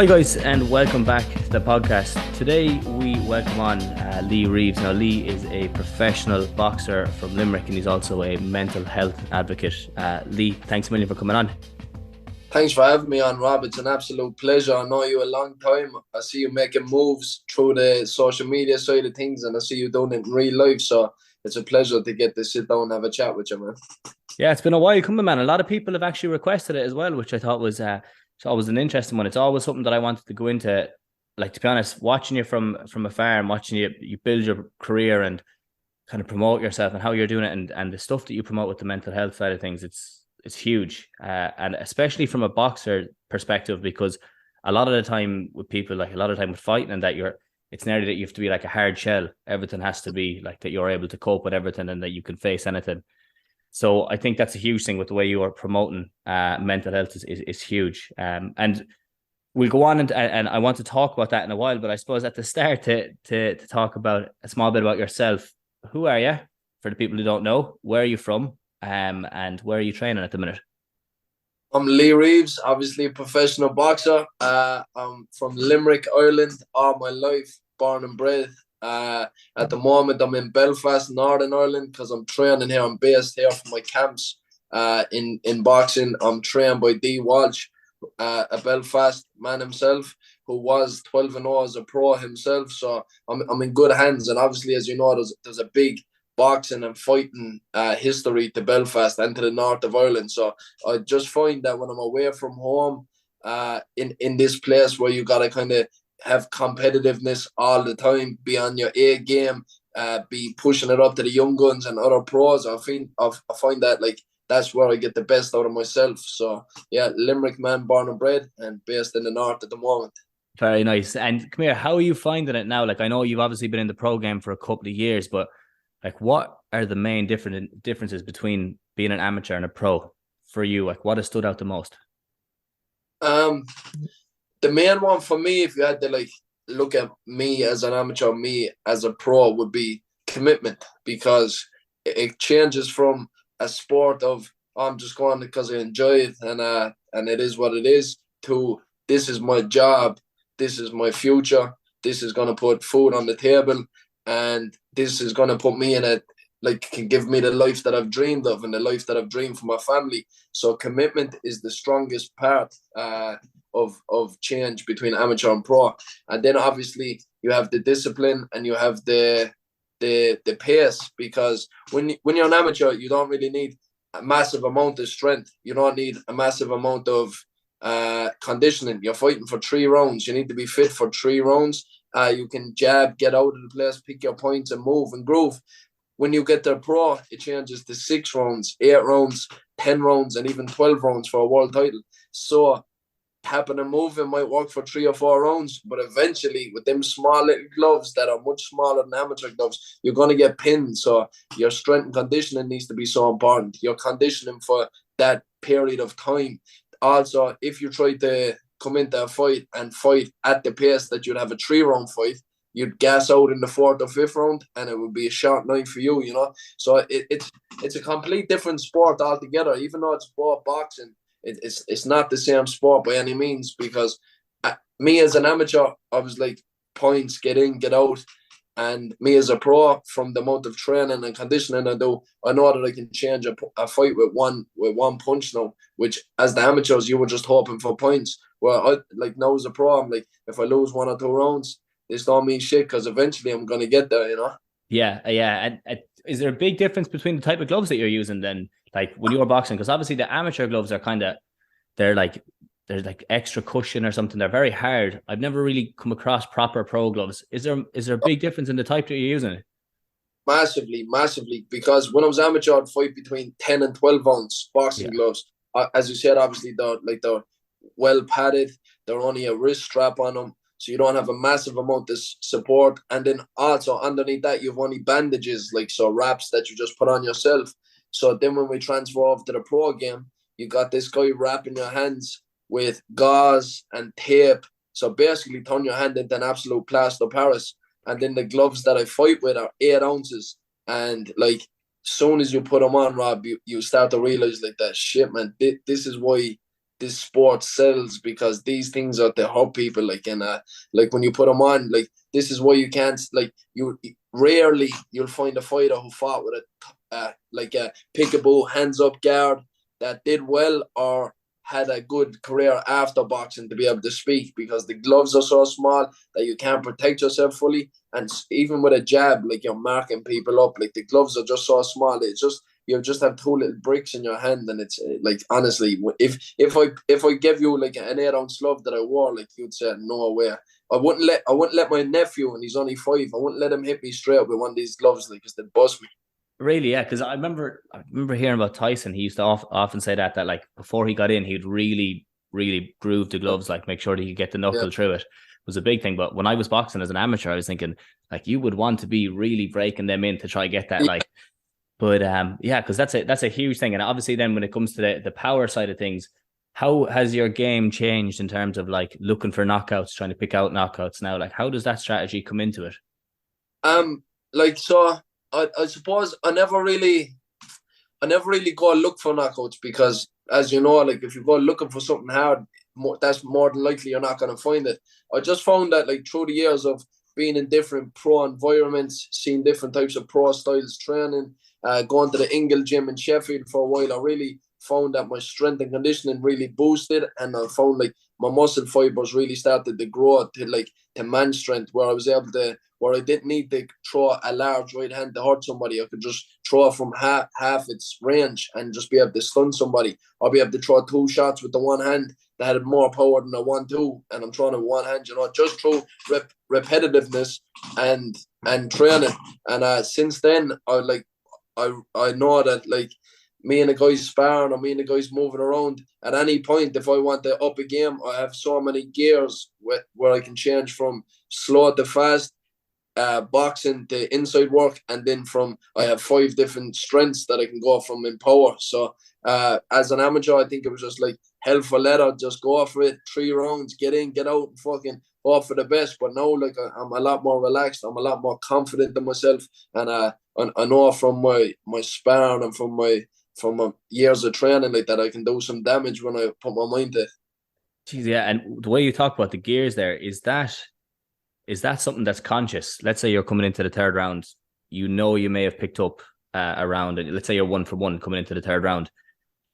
Hi guys, and welcome back to the podcast. Today we welcome on Lee Reeves. Now Lee is a professional boxer from Limerick and he's also a mental health advocate. Lee, thanks a million for coming on. Thanks for having me on, Rob. It's an absolute pleasure. I know you a long time. I see you making moves through the social media side of things and I see you doing it in real life. So it's a pleasure to get to sit down and have a chat with you, man. Yeah, it's been a while coming, man. A lot of people have actually requested it as well, which I thought was always an interesting one. It's always something that I wanted to go into. Like, to be honest, watching you from afar and watching you build your career and kind of promote yourself and how you're doing it and the stuff that you promote with the mental health side of things, it's huge. And especially from a boxer perspective, because a lot of the time with people, like a lot of time with fighting and that it's nearly that you have to be like a hard shell. Everything has to be like that you're able to cope with everything and that you can face anything. So I think that's a huge thing with the way you are promoting mental health is huge. And we'll go on and I want to talk about that in a while, but I suppose at the start to talk about a small bit about yourself. Who are you? For the people who don't know, where are you from? And where are you training at the minute? I'm Lee Reeves, obviously a professional boxer. I'm from Limerick, Ireland, all my life, born and bred. At the moment, I'm in Belfast, Northern Ireland, because I'm training here. I'm based here for my camps in boxing. I'm trained by D. Walsh, a Belfast man himself, who was 12-0 as a pro himself. So I'm in good hands. And obviously, as you know, there's a big boxing and fighting history to Belfast and to the north of Ireland. So I just find that when I'm away from home, in this place where you gotta kind of have competitiveness all the time, be on your A game, be pushing it up to the young guns and other pros. I find that like that's where I get the best out of myself. So yeah, Limerick man, born and bred, and based in the north at the moment. Very nice. And come here, how are you finding it now? Like, I know you've obviously been in the pro game for a couple of years, but like, what are the main differences between being an amateur and a pro for you? Like, what has stood out the most? The main one for me, if you had to like look at me as an amateur, me as a pro, would be commitment, because it changes from a sport of I'm just going because I enjoy it and it is what it is, to this is my job, this is my future, this is going to put food on the table, and this is going to put me in a like can give me the life that I've dreamed of and the life that I've dreamed for my family. So commitment is the strongest part of change between amateur and pro. And then obviously you have the discipline and you have the pace, because when you're an amateur, you don't really need a massive amount of strength. You don't need a massive amount of conditioning. You're fighting for 3 rounds. You need to be fit for 3 rounds. You can jab, get out of the place, pick your points and move and groove. When you get to pro, it changes to 6 rounds, 8 rounds, 10 rounds, and even 12 rounds for a world title. So tapping and moving might work for 3 or 4 rounds, but eventually with them small little gloves that are much smaller than amateur gloves, you're going to get pinned. So your strength and conditioning needs to be so important. Your conditioning for that period of time. Also, if you try to come into a fight and fight at the pace that you'd have a 3-round fight, you'd gas out in the 4th or 5th round and it would be a short night for you, you know. So it's a complete different sport altogether. Even though it's both boxing, it's not the same sport by any means, because me as an amateur, I was like, points, get in, get out. And me as a pro, from the amount of training and conditioning I do, I know that I can change a fight with one punch now, which as the amateurs, you were just hoping for points. Well, I like now as a pro, I'm like, if I lose 1 or 2 rounds, this don't mean shit, because eventually I'm going to get there, you know? Yeah. And is there a big difference between the type of gloves that you're using then, like when you're boxing? Because obviously the amateur gloves are they're like extra cushion or something. They're very hard. I've never really come across proper pro gloves. Is there a big difference in the type that you're using? Massively, because when I was amateur, I'd fight between 10 and 12 ounce boxing gloves. As you said, obviously they're well padded. They're only a wrist strap on them, so you don't have a massive amount of support. And then also underneath that, you've only bandages, like so wraps that you just put on yourself. So then when we transfer off to the pro game, you got this guy wrapping your hands with gauze and tape. So basically turn your hand into an absolute plaster Paris. And then the gloves that I fight with are 8 ounces. And like, soon as you put them on, Rob, you start to realize like that shit, man, this is why this sport sells, because these things are to hurt people. Like, and like when you put them on, like, this is why you can't, like, you rarely you'll find a fighter who fought with a like a peekaboo hands up guard that did well or had a good career after boxing to be able to speak, because the gloves are so small that you can't protect yourself fully. And even with a jab, like, you're marking people up, like, the gloves are just so small. It's just, you just have two little bricks in your hand, and it's like, honestly, if I give you like an 8-ounce glove that I wore, like, you'd say no way. I wouldn't let my nephew, and he's only 5, I wouldn't let him hit me straight with one of these gloves, like, because they'd bust me. Really, yeah, because I remember hearing about Tyson. He used to often say that like before he got in, he'd really groove the gloves, like make sure that he could get the knuckle through it. It was a big thing. But when I was boxing as an amateur, I was thinking, like, you would want to be really breaking them in to try get that, like. But yeah, because that's a huge thing. And obviously then when it comes to the power side of things, how has your game changed in terms of like looking for knockouts, trying to pick out knockouts now? Like, how does that strategy come into it? Like, so I suppose I never really go look for knockouts, because, as you know, like, if you go looking for something hard, that's more than likely you're not going to find it. I just found that, like, through the years of being in different pro environments, seeing different types of pro styles training, going to the Ingle gym in Sheffield for a while, I really found that my strength and conditioning really boosted, and I found like my muscle fibers really started to grow to man strength, where I was able to, where I didn't need to throw a large right hand to hurt somebody. I could just throw from half its range and just be able to stun somebody. I'll be able to throw 2 shots with the one hand that had more power than a 1-2, and I'm throwing it one hand, just through repetitiveness and training. And since then, I know that, like, me and the guys sparring, or me and the guys moving around, at any point, if I want to up a game, I have so many gears where I can change from slow to fast, boxing to inside work, and then I have 5 different strengths that I can go from in power. So as an amateur, I think it was just like hell for leather, just go for it, 3 rounds, get in, get out, and fucking hope for the best. But now, like, I'm a lot more relaxed, I'm a lot more confident in myself, and I know from my sparring and from my years of training, like, that I can do some damage when I put my mind to it. Jeez, yeah. And the way you talk about the gears there, is that something that's conscious? Let's say you're coming into the 3rd round, you may have picked up a round, and let's say you're 1 for 1 coming into the 3rd round.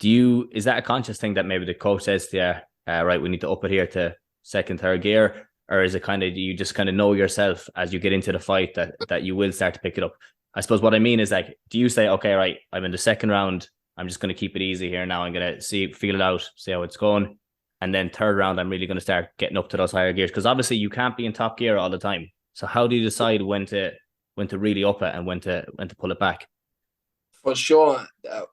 Is that a conscious thing that maybe the coach says to you, right, we need to up it here to 2nd, 3rd gear? Or is it kind of, you just kind of know yourself as you get into the fight that you will start to pick it up? I suppose what I mean is, like, do you say, okay, right, I'm in the 2nd round, I'm just going to keep it easy here now, I'm going to feel it out, see how it's going, and then 3rd round, I'm really going to start getting up to those higher gears? Because obviously you can't be in top gear all the time. So how do you decide when to really up it and when to pull it back? For sure.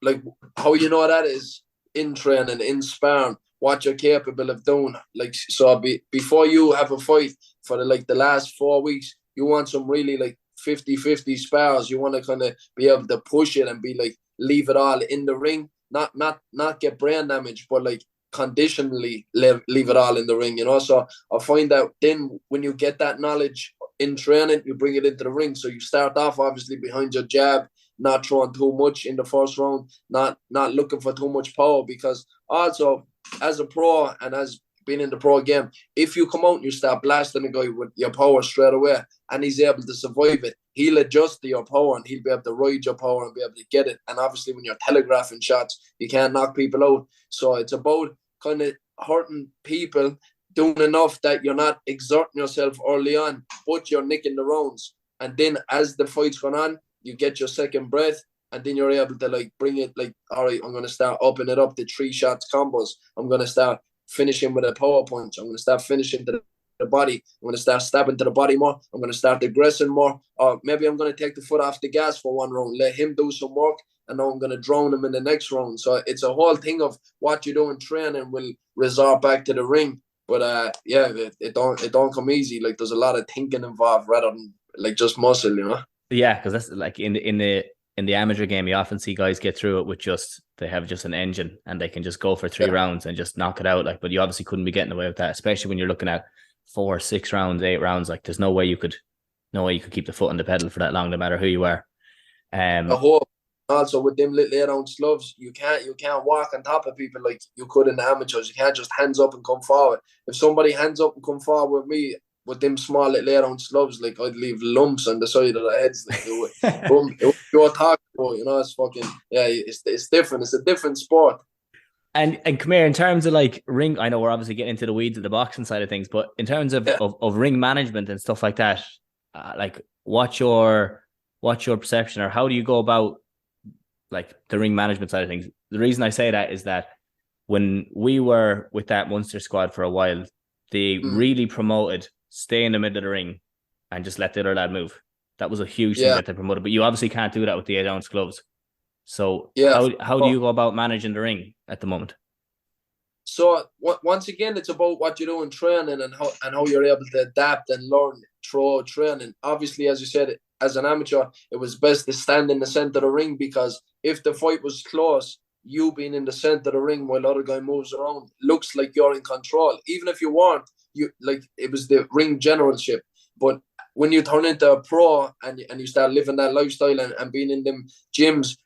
Like, how you know that is in training, in sparring, what you're capable of doing. Like, so before you have a fight, for the last 4 weeks, you want some really, like, 50-50 spars. You want to kind of be able to push it and be like, leave it all in the ring, not get brain damage, but like conditionally leave it all in the ring, So I find that then when you get that knowledge in training, you bring it into the ring. So you start off obviously behind your jab, not throwing too much in the 1st round, not looking for too much power, because also, as a pro and as being in the pro game, if you come out and you start blasting a guy with your power straight away and he's able to survive it, he'll adjust to your power and he'll be able to ride your power and be able to get it. And obviously when you're telegraphing shots, you can't knock people out. So it's about kind of hurting people, doing enough that you're not exerting yourself early on, but you're nicking the rounds. And then as the fight's going on, you get your 2nd breath, and then you're able to, like, bring it, like, all right, I'm going to start upping it up to 3 shots combos. I'm going to start finishing with a power punch. I'm going to start finishing to the body. I'm going to start stabbing to the body more. I'm going to start aggressing more. Or maybe I'm going to take the foot off the gas for 1 round, let him do some work, and now I'm going to drown him in the next round. So it's a whole thing of what you do in training will resort back to the ring. But yeah, it don't come easy. Like, there's a lot of thinking involved rather than, like, just muscle, Yeah, because that's like in the amateur game, you often see guys get through it with they have just an engine and they can just go for 3 rounds and just knock it out. Like, but you obviously couldn't be getting away with that, especially when you're looking at 4, 6 rounds, 8 rounds. Like, there's no way you could keep the foot on the pedal for that long, no matter who you are. I hope also with them little 8-ounce gloves, you can't walk on top of people like you could in the amateurs. You can't just hands up and come forward. If somebody hands up and come forward with me with them small little 8-ounce gloves, like I'd leave lumps on the side of their heads. Like you're talking about, it's fucking it's different. It's a different sport. And come here, in terms of like ring, I know we're obviously getting into the weeds of the boxing side of things, but in terms of ring management and stuff like that, like what's your perception, or how do you go about like the ring management side of things? The reason I say that is that when we were with that Munster squad for a while, they really promoted stay in the middle of the ring and just let the other lad move. That was a huge thing that they promoted, but you obviously can't do that with the 8-ounce gloves. So how do you go about managing the ring at the moment? So once again, it's about what you do in training and how you're able to adapt and learn through training. Obviously, as you said, as an amateur, it was best to stand in the center of the ring, because if the fight was close, you being in the center of the ring while the other guy moves around looks like you're in control. Even if you weren't, it was the ring generalship. But when you turn into a pro and you start living that lifestyle and being in them gyms,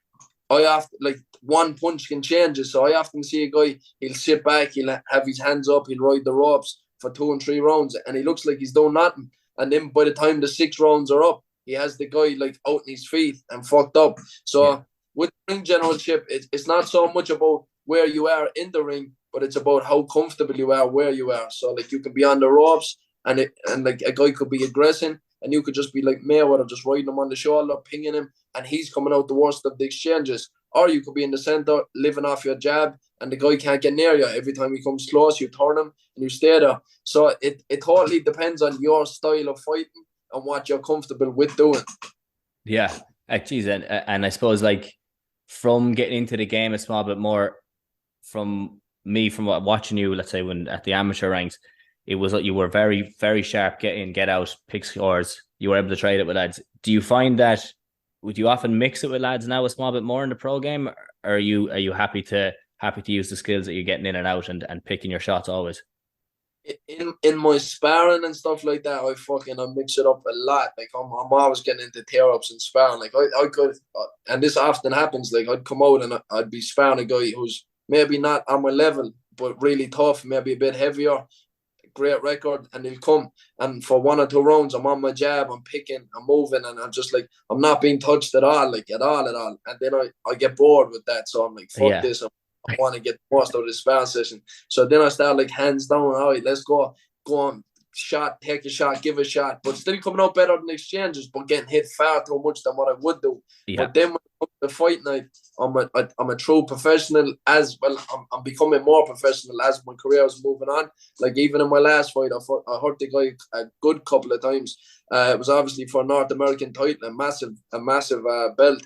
I often, like, one punch can change it. So I often see a guy, he'll sit back, he'll have his hands up, he'll ride the ropes for 2 and 3 rounds, and he looks like he's done nothing. And then by the time the 6 rounds are up, he has the guy like out in his feet and fucked up. So with ring generalship, it's not so much about where you are in the ring, but it's about how comfortable you are where you are. So like you can be on the ropes and like a guy could be aggressing, and you could just be like Mayweather, just riding him on the shoulder, pinging him, and he's coming out the worst of the exchanges. Or you could be in the center, living off your jab, and the guy can't get near you. Every time he comes close, you turn him and you stay there. So it totally depends on your style of fighting and what you're comfortable with doing. Yeah, geez, and I suppose like from getting into the game a small bit more, from watching you, let's say when at the amateur ranks, it was like you were very, very sharp, get in, get out, pick scores. You were able to trade it with lads. Do you find that, would you often mix it with lads now a small bit more in the pro game? Or are you happy to use the skills that you're getting in and out and picking your shots always? In my sparring and stuff like that, I mix it up a lot. Like I'm always getting into tear ups and sparring. Like I could, and this often happens. Like I'd come out and I'd be sparring a guy who's maybe not on my level, but really tough, maybe a bit heavier, great record, and he'll come and for 1 or 2 rounds I'm on my jab, I'm picking, I'm moving, and I'm just like, I'm not being touched at all, and then I get bored with that, so I'm like, fuck this, I want to get the most out of this sparring session. So then I start like hands down, all right, let's go on, shot, take a shot, give a shot, but still coming out better than exchanges, but getting hit far too much than what I would do. But then when it comes to fight night, I'm a true professional as well. I'm becoming more professional as my career is moving on. Like even in my last fight, I hurt the guy a good couple of times. It was obviously for a North American title, a massive belt.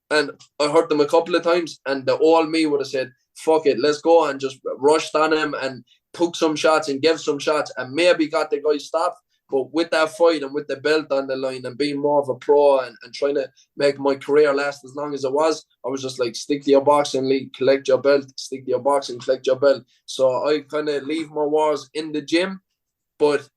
And I hurt him a couple of times, and the old me would have said, fuck it, let's go, and just rushed on him and took some shots and gave some shots and maybe got the guy stopped. But with that fight and with the belt on the line and being more of a pro and trying to make my career last as long as it was, I was just like, stick to your boxing, league, collect your belt, stick to your boxing, collect your belt. So I kind of leave my wars in the gym, but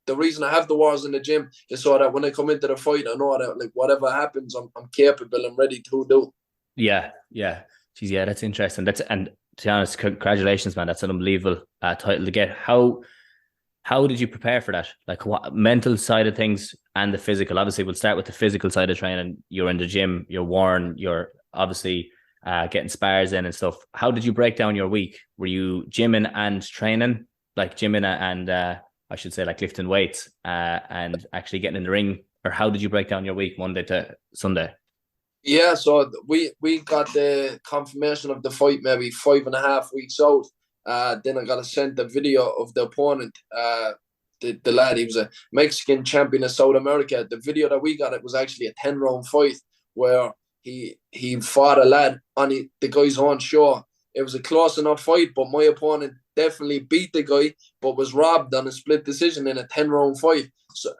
the reason I have the wars in the gym is so that when I come into the fight, I know that like whatever happens, I'm capable and ready to do. Yeah. Jeez, yeah, that's interesting. And to be honest, congratulations, man. That's an unbelievable title to get. How did you prepare for that? Like what mental side of things and the physical? Obviously, we'll start with the physical side of training. You're in the gym, you're worn, you're obviously getting spars in and stuff. How did you break down your week? Were you gymming and training? Like gymming and I should say like lifting weights and actually getting in the ring? Or how did you break down your week Monday to Sunday? Yeah, so we got the confirmation of the fight maybe 5.5 weeks out. Then I got sent a video of the opponent, the lad. He was a Mexican champion of South America. The video that we got, it was actually a 10-round fight where he fought a lad on the guy's own show. It was a close enough fight, but my opponent definitely beat the guy, but was robbed on a split decision in a 10-round fight. So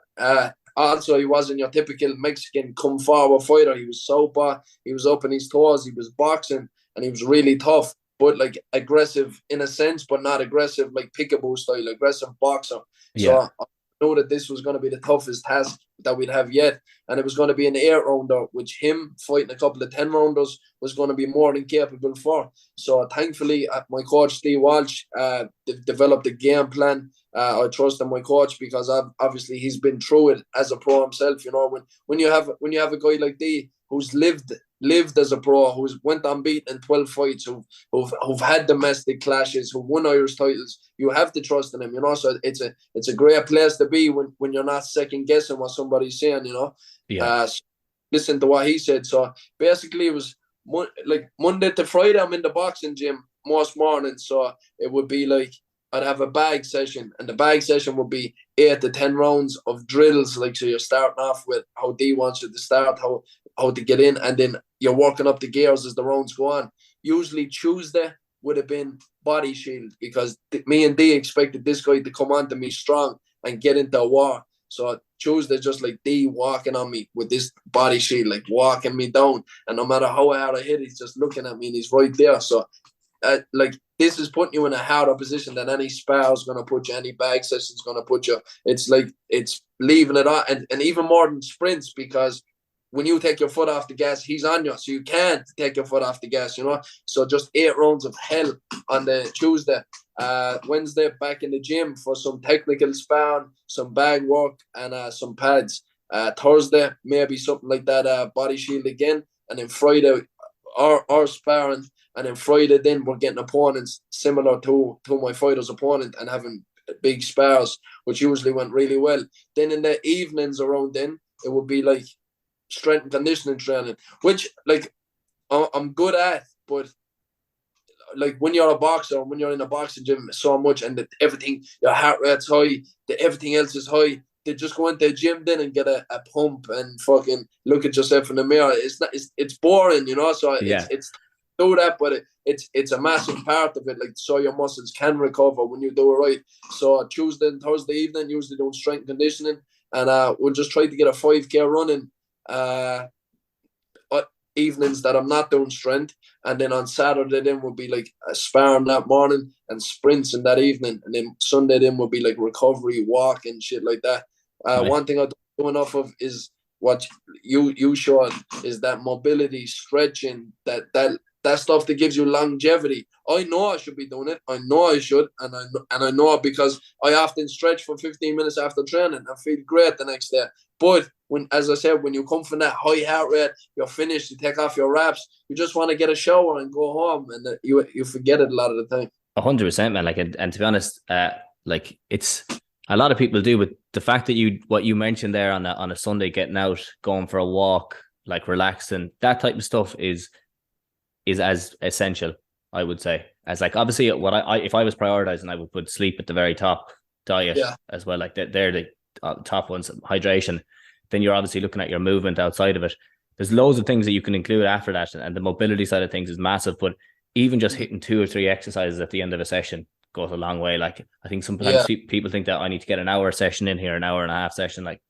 also, he wasn't your typical Mexican come forward fighter. He was sober, he was up on his toes, he was boxing, and he was really tough, but aggressive in a sense, but not aggressive like Peekaboo style, aggressive boxer. Yeah. So know that this was going to be the toughest task that we'd have yet, and it was going to be an 8-rounder, which him fighting a couple of 10-rounders was going to be more than capable for. So thankfully, my coach Steve Walsh developed a game plan. I trust in my coach because obviously he's been through it as a pro himself. You know, when you have a guy like D who's lived as a pro, who's went unbeaten in 12 fights, who've had domestic clashes, who won Irish titles, you have to trust in him, you know. So it's a great place to be when you're not second guessing what somebody's saying, you know. So listen to what he said. So basically, it was like Monday to Friday, I'm in the boxing gym most mornings. So it would be like I'd have a bag session, and the bag session would be 8 to 10 rounds of drills. Like, so you're starting off with how D wants you to start, how to get in, and then you're working up the gears as the rounds go on. Usually Tuesday would have been body shield, because me and D expected this guy to come on to me strong and get into a war. So Tuesday, just like D walking on me with this body shield, like walking me down, and no matter how hard I hit, he's just looking at me and he's right there. So like, this is putting you in a harder position than any spar is going to put you, any bag session is going to put you. It's like, it's leaving it on, and even more than sprints, because when you take your foot off the gas, he's on you, so you can't take your foot off the gas, you know. So just 8 rounds of hell on the Tuesday. Wednesday, back in the gym for some technical sparring, some bag work, and some pads. Thursday, maybe something like that, body shield again, and then Friday, our sparring. And then Friday, then we're getting opponents similar to my fighter's opponent and having big spars, which usually went really well. Then in the evenings around then, it would be like strength and conditioning training, which like I'm good at, but like when you're a boxer, when you're in a boxing gym so much, and everything, your heart rate's high, everything else is high, they just go into the gym then and get a pump and fucking look at yourself in the mirror. It's boring, you know. So it's do that, but it's a massive part of it, like, so your muscles can recover when you do it right. So Tuesday and Thursday evening, usually doing strength conditioning, and we'll just try to get a 5K running evenings that I'm not doing strength, and then on Saturday then will be like a sparring that morning and sprints in that evening, and then Sunday then will be like recovery, walk and shit like that. Right. One thing I don't do enough of is what you showed, is that mobility, stretching, that stuff that gives you longevity. I know I should be doing it. I know I should, and I know it because I often stretch for 15 minutes after training and feel great the next day. But when, as I said, when you come from that high heart rate, you're finished, you take off your wraps, you just want to get a shower and go home, and you forget it a lot of the time. 100%, man. Like, and to be honest, like, it's a lot of people do, but the fact that what you mentioned there on a Sunday, getting out, going for a walk, like relaxing, that type of stuff is as essential, I would say, as like, obviously what if I was prioritizing, I would put sleep at the very top, diet as well, like they're the top ones, hydration. Then you're obviously looking at your movement outside of it. There's loads of things that you can include after that, and the mobility side of things is massive, but even just hitting 2 or 3 exercises at the end of a session goes a long way. Like, I think sometimes people think that I need to get an hour session in here, an hour and a half session, like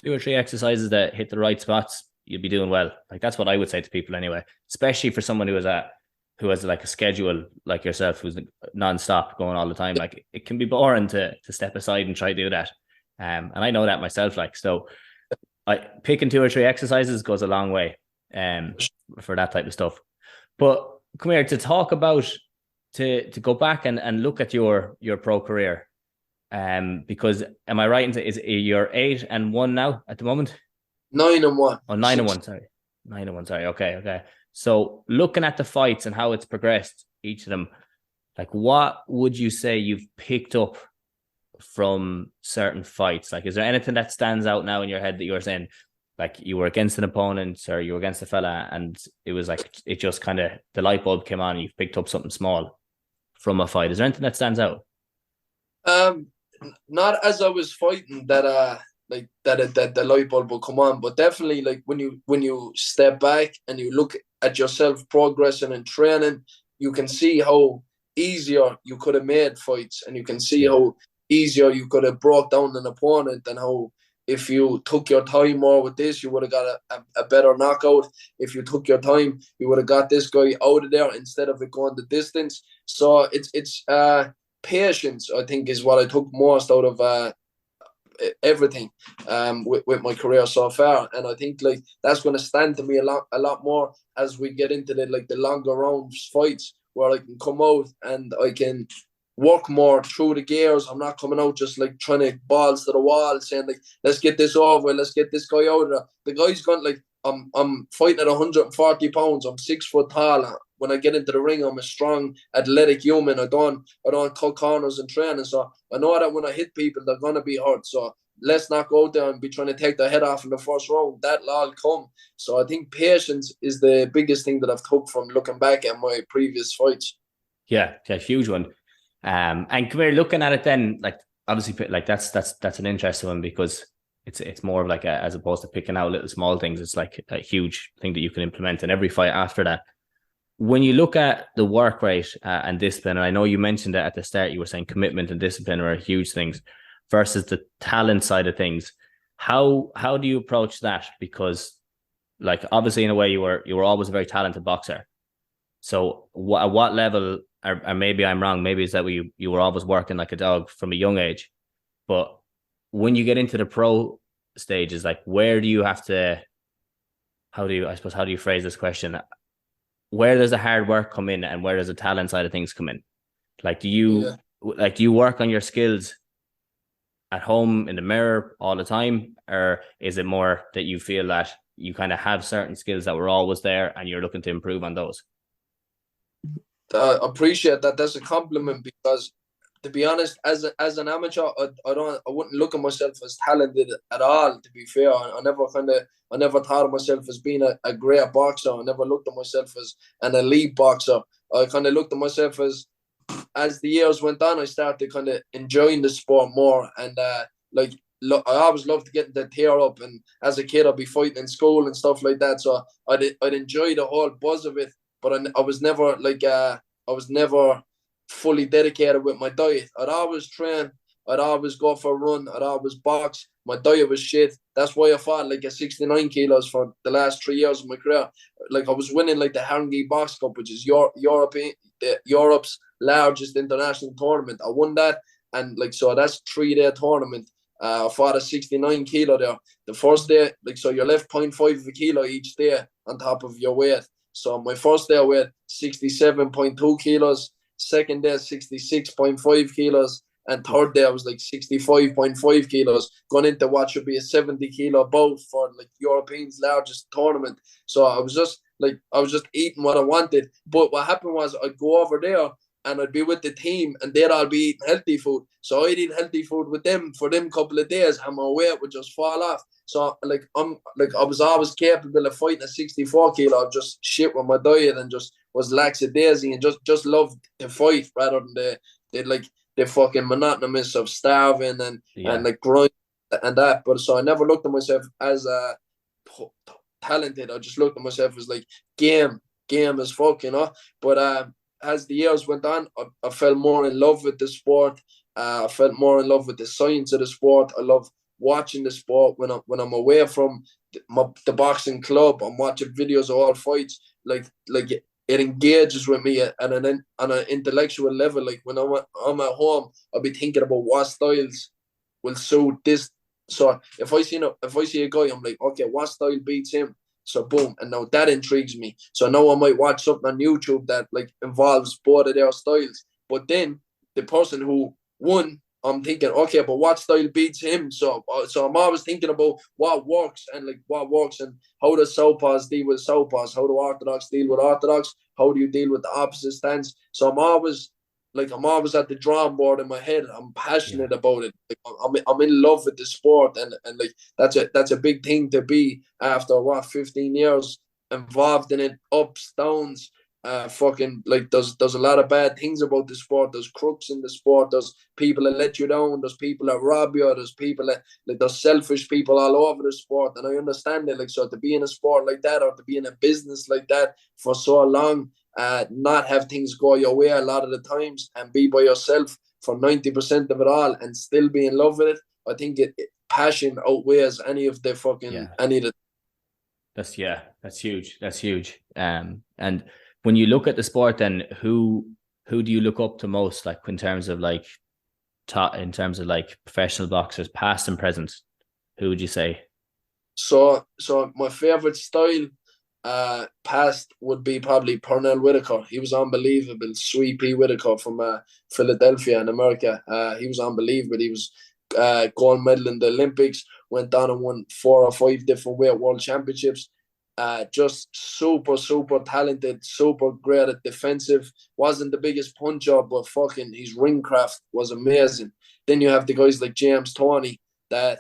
2 or 3 exercises that hit the right spots, you'll be doing well. Like, that's what I would say to people anyway, especially for someone who has like a schedule like yourself, who's non-stop going all the time. Like, it can be boring to step aside and try to do that. And I know that myself, like, so picking 2 or 3 exercises goes a long way for that type of stuff. But come here to talk about, to go back and look at your pro career. Because am I right in saying you're 8-1 now at the moment? 9-1. Oh, 9-1, sorry. 9-1, sorry. Okay. So looking at the fights and how it's progressed, each of them, like, what would you say you've picked up from certain fights? Like, is there anything that stands out now in your head that you're saying, like, you were against an opponent or you were against a fella and it was like, it just kind of, the light bulb came on and you've picked up something small from a fight? Is there anything that stands out? Not as I was fighting that like that the light bulb will come on, but definitely, like, when you step back and you look at yourself progressing and training, you can see how easier you could have made fights, and you can see how easier you could have brought down an opponent, and how if you took your time more with this, you would have got a better knockout. If you took your time, you would have got this guy out of there instead of it going the distance. So it's patience, I think, is what I took most out of everything with my career so far, and I think like that's going to stand to me a lot more as we get into the longer rounds fights, where I can come out and I can work more through the gears. I'm not coming out just like trying to balls to the wall saying like, let's get this over, let's get this guy out of there. The guy's gone like, I'm fighting at 140 pounds. I'm 6 foot tall. When I get into the ring, I'm a strong, athletic human. I don't cut corners and training. So I know that when I hit people, they're gonna be hurt. So let's not go out there and be trying to take their head off in the first round. That'll all come. So I think patience is the biggest thing that I've took from looking back at my previous fights. Yeah, huge one. And come here, looking at it then, like obviously, like that's an interesting one, because it's more of like as opposed to picking out little small things, it's like a huge thing that you can implement in every fight after that. When you look at the work rate and discipline, and I know you mentioned that at the start, you were saying commitment and discipline are huge things versus the talent side of things. How do you approach that? Because like obviously in a way you were always a very talented boxer. So at what level, or maybe I'm wrong, maybe it's that you were always working like a dog from a young age, but when you get into the pro stages, like where do you have to, how do you phrase this question? Where does the hard work come in and where does the talent side of things come in? Like, do you work on your skills at home in the mirror all the time? Or is it more that you feel that you kind of have certain skills that were always there and you're looking to improve on those? I appreciate that. That's a compliment, because to be honest, as an amateur, I wouldn't look at myself as talented at all. To be fair, I never thought of myself as being a great boxer. I never looked at myself as an elite boxer. I kind of looked at myself as the years went on, I started kind of enjoying the sport more, and I always loved to get the tear up. And as a kid, I'd be fighting in school and stuff like that. So I'd enjoy the whole buzz of it. But I was never fully dedicated with my diet. I'd always train, I'd always go for a run, I'd always box. My diet was shit. That's why I fought like a 69 kilos for the last 3 years of my career. Like I was winning like the Haringey Box Cup, which is Europe's largest international tournament. I won that, and like so that's 3-day tournament. I fought a 69 kilo there. The first day, like so you're left 0.5 of a kilo each day on top of your weight. So my first day I weighed 67.2 kilos. Second day, 66.5 kilos. And third day, I was like 65.5 kilos, going into what should be a 70 kilo bout for like Europeans' largest tournament. So I was just eating what I wanted. But what happened was I'd go over there and I'd be with the team and they'd all be eating healthy food. So I'd eat healthy food with them for them couple of days and my weight would just fall off. So I was always capable of fighting a 64 kilo. I just shit with my diet and just was lackadaisy and just loved to fight rather than the fucking monotonous of starving and like grind and that. But so I never looked at myself as talented. I just looked at myself as like game as fuck, you know. But as the years went on, I fell more in love with the sport. I felt more in love with the science of the sport. I love watching the sport when I'm away from the boxing club. I'm watching videos of all fights. Like it engages with me on an intellectual level. Like when I'm at home, I'll be thinking about what styles will suit this. So if I see a guy, I'm like, okay, what style beats him? So boom, and now that intrigues me. So now I might watch something on YouTube that like involves both of their styles. But then the person who won, I'm thinking, okay, but what style beats him? So I'm always thinking about what works and how does southpaws deal with southpaws? How do orthodox deal with orthodox? How do you deal with the opposite stance? So I'm always at the drawing board in my head. I'm passionate about it. Like, I'm in love with the sport, and like that's a big thing to be after 15 years involved in it, ups, downs. Fucking like there's a lot of bad things about the sport. There's crooks in the sport. There's people that let you down. There's people that rob you. There's people that like there's selfish people all over the sport. And I understand it. Like so to be in a sport like that or to be in a business like that for so long, not have things go your way a lot of the times and be by yourself for 90% of it all and still be in love with it. I think passion outweighs any of the fucking any of the. That's huge. That's huge. And when you look at the sport, then who do you look up to most, like in terms of like taught in terms of like professional boxers, past and present? Who would you say? So my favorite style past would be probably Pernell Whitaker. He was unbelievable. Sweet Pea Whitaker from Philadelphia in America. He was unbelievable. He was gold medal in the Olympics, went down and won 4 or 5 different weight world championships. Just super, super talented, super great at defensive. Wasn't the biggest puncher, but fucking his ring craft was amazing. Then you have the guys like James Toney, that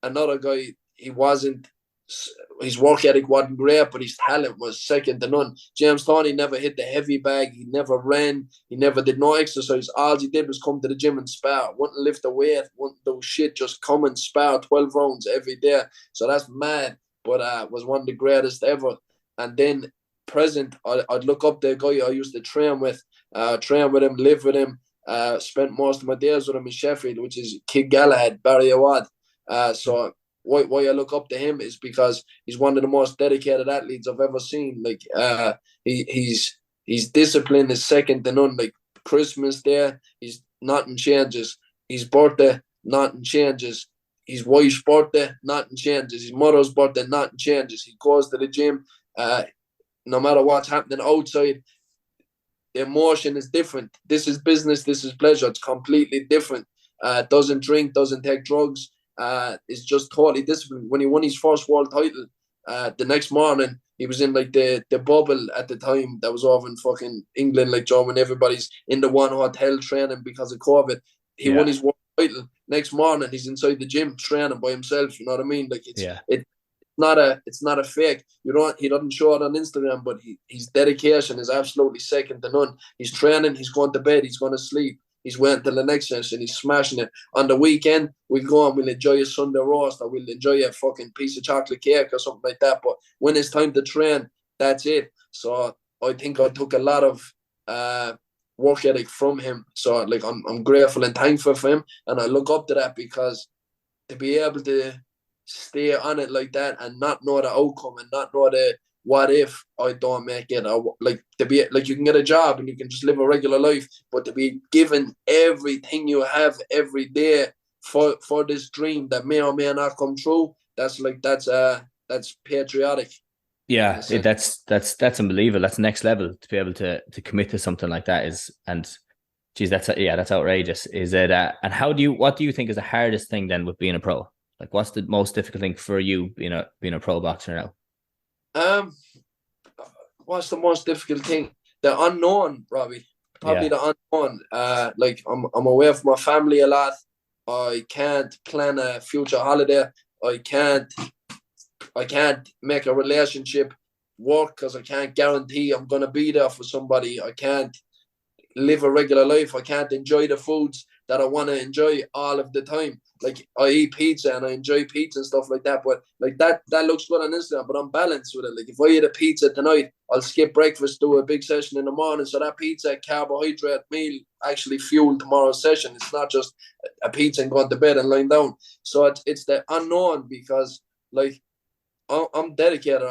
another guy, his work ethic wasn't great, but his talent was second to none. James Toney never hit the heavy bag. He never ran. He never did no exercise. All he did was come to the gym and spar. Wouldn't lift a weight. Wouldn't do shit. Just come and spar 12 rounds every day. So that's mad. But was one of the greatest ever. And then present, I'd look up the guy I used to train with him, live with him, spent most of my days with him in Sheffield, which is Kid Galahad, Barry Awad. So why I look up to him is because he's one of the most dedicated athletes I've ever seen. Like his discipline is second to none. Like Christmas Day, nothing changes. His birthday, nothing changes. His wife's birthday, nothing changes. His mother's birthday, nothing changes. He goes to the gym. No matter what's happening outside, the emotion is different. This is business. This is pleasure. It's completely different. Doesn't drink, doesn't take drugs. Is just totally disciplined. When he won his first world title, the next morning he was in like the bubble at the time that was over in fucking England, like John, when everybody's in the one hotel training because of COVID. He won his world title. Next morning he's inside the gym training by himself. You know what I mean? Like it's not a fake. He doesn't show it on Instagram, but his dedication is absolutely second to none. He's training, he's going to bed, he's going to sleep. He's waiting till the next session. He's smashing it. On the weekend, we'll go and we'll enjoy a Sunday roast, or we'll enjoy a fucking piece of chocolate cake or something like that. But when it's time to train, that's it. So I think I took a lot of work ethic from him. So like I'm grateful and thankful for him, and I look up to that, because to be able to stay on it like that and not know the outcome and not know the what if I don't make it, or like to be like, you can get a job and you can just live a regular life, but to be given everything you have every day for this dream that may or may not come true, that's patriotic. Yeah, that's unbelievable. That's next level to be able to commit to something like that geez, that's outrageous. Is it? And what do you think is the hardest thing then with being a pro? Like, what's the most difficult thing for you being a pro boxer now? What's the most difficult thing? The unknown, Robbie. Probably the unknown. Like I'm away from my family a lot. I can't plan a future holiday. I can't make a relationship work because I can't guarantee I'm gonna be there for somebody. I can't live a regular life. I can't enjoy the foods that I want to enjoy all of the time. Like, I eat pizza and I enjoy pizza and stuff like that, but like that looks good on Instagram, but I'm balanced with it. Like, if I eat a pizza tonight, I'll skip breakfast, do a big session in the morning, so that pizza carbohydrate meal actually fuel tomorrow's session. It's not just a pizza and going to bed and lying down. So it's the unknown, because like I'm dedicated.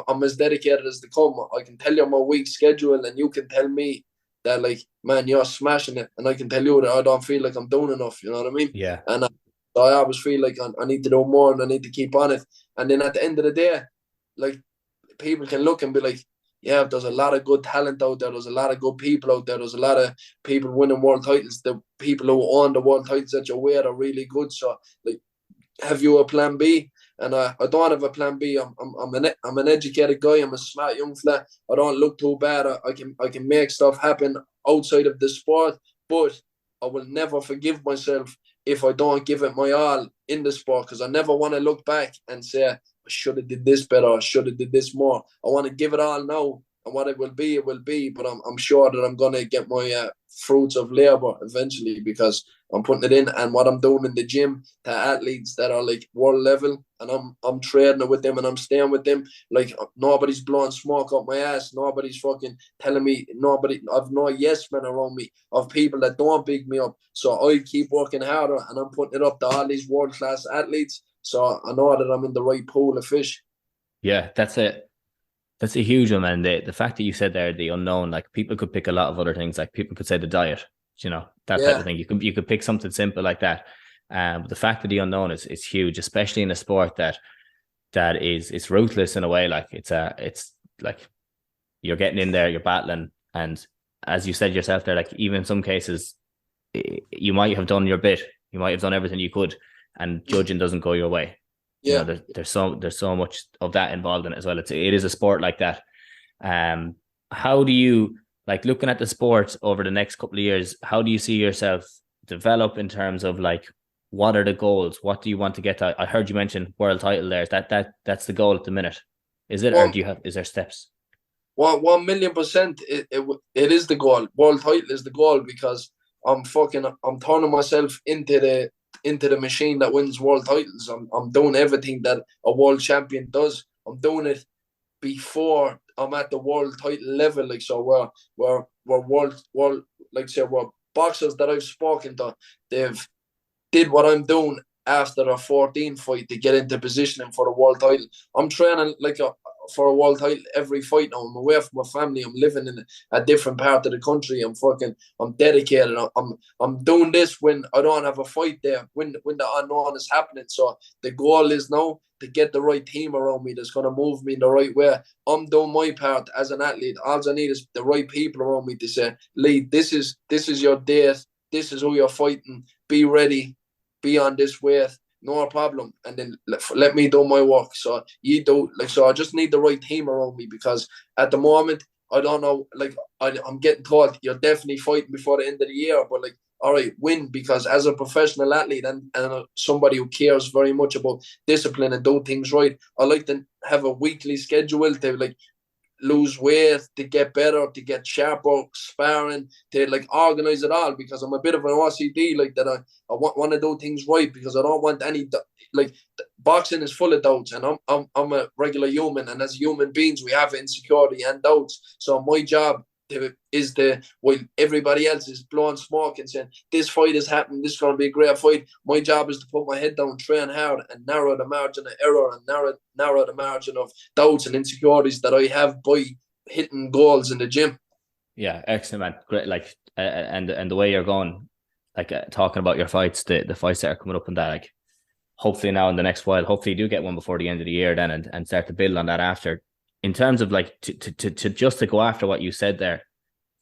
I'm as dedicated as they come. I can tell you my week schedule, and you can tell me that, like, man, you're smashing it, and I can tell you that I don't feel like I'm doing enough. You know what I mean? Yeah. And I always feel like I need to do more, and I need to keep on it. And then at the end of the day, like, people can look and be like, yeah, there's a lot of good talent out there. There's a lot of good people out there. There's a lot of people winning world titles. The people who own the world titles that you're with are really good. So, like, have you a plan B? And I don't have a plan B. I'm an educated guy. I'm a smart young fella. I don't look too bad. I can make stuff happen outside of the sport, but I will never forgive myself if I don't give it my all in the sport, because I never want to look back and say, I should have did this better, I should have did this more. I want to give it all now, and what it will be, but I'm sure that I'm going to get my fruits of labor eventually, because I'm putting it in. And what I'm doing in the gym to athletes that are like world level, and I'm trading with them and I'm staying with them, like, nobody's blowing smoke up my ass, nobody's fucking telling me, I've no yes men around me, of people that don't big me up. So I keep working harder, and I'm putting it up to all these world class athletes, so I know that I'm in the right pool of fish. Yeah, that's a huge one, man. The fact that you said there, the unknown, like, people could pick a lot of other things. Like, people could say the diet. you know, that type of thing. You could pick something simple like that. But the fact of the unknown is huge, especially in a sport that is, it's ruthless in a way. Like it's like you're getting in there, you're battling, and as you said yourself there, like even in some cases you might have done your bit, you might have done everything you could, and judging doesn't go your way. You know, there's so much of that involved in it as well. It is a sport like that. How do you, like, looking at the sport over the next couple of years, how do you see yourself develop in terms of, like, what are the goals? What do you want to get to? I heard you mention world title there. That's the goal at the minute. Is it, or is there steps? 1,000,000%. It is the goal. World title is the goal, because I'm turning myself into the machine that wins world titles. I'm doing everything that a world champion does. I'm doing it before I'm at the world title level. Like, so we're world, like, say, we're boxers that I've spoken to. They've did what I'm doing after a 14 fight to get into positioning for the world title. I'm training for a world title every fight now. I'm away from my family. I'm living in a different part of the country. I'm dedicated. I'm doing this when I don't have a fight there, when the unknown is happening. So the goal is now to get the right team around me that's going to move me in the right way. I'm doing my part as an athlete. All I need is the right people around me to say, Lee, this is your date. This is who you're fighting. Be ready. Be on this weight. No problem. And then let me do my work. So so I just need the right team around me, because at the moment, I don't know, like, I'm getting told you're definitely fighting before the end of the year, but, like, all right, win, because as a professional athlete and somebody who cares very much about discipline and do things right, I like to have a weekly schedule to, like, lose weight, to get better, to get sharper, sparring, to, like, organize it all, because I'm a bit of an OCD, like, that I want to do things right, because I don't want any, like, boxing is full of doubts, and I'm a regular human, and as human beings we have insecurity and doubts. So my job is while everybody else is blowing smoke and saying this fight is happening, this is going to be a great fight, my job is to put my head down, train hard, and narrow the margin of error, and narrow the margin of doubts and insecurities that I have by hitting goals in the gym. Yeah, excellent, man. Great. Like, and the way you're going, like, talking about your fights, the fights that are coming up, and that, like, hopefully now in the next while, hopefully you do get one before the end of the year then, and start to build on that after. In terms of, like, to go after what you said there,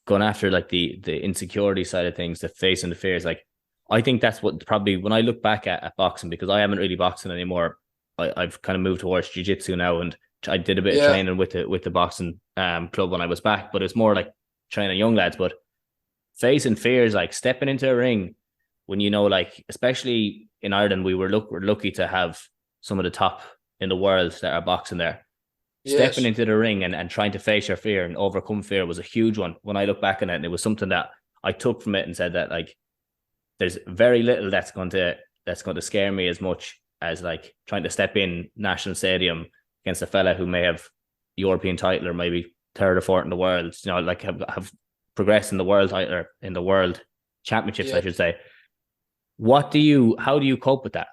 going after, like, the insecurity side of things, the facing the fears, like, I think that's what probably, when I look back at boxing, because I haven't really boxing anymore, I've kind of moved towards jiu-jitsu now, and I did a bit of training with the boxing club when I was back, but it's more like training young lads. But facing fears, like stepping into a ring when, you know, like, especially in Ireland, we're lucky to have some of the top in the world that are boxing there. Yes. Stepping into the ring and trying to face your fear and overcome fear was a huge one. When I look back on it, and it was something that I took from it and said that, like, there's very little that's going to scare me as much as, like, trying to step in National Stadium against a fella who may have European title or maybe third or fourth in the world, you know, like, have progressed in the world title, or in the world championships, I should say. How do you cope with that?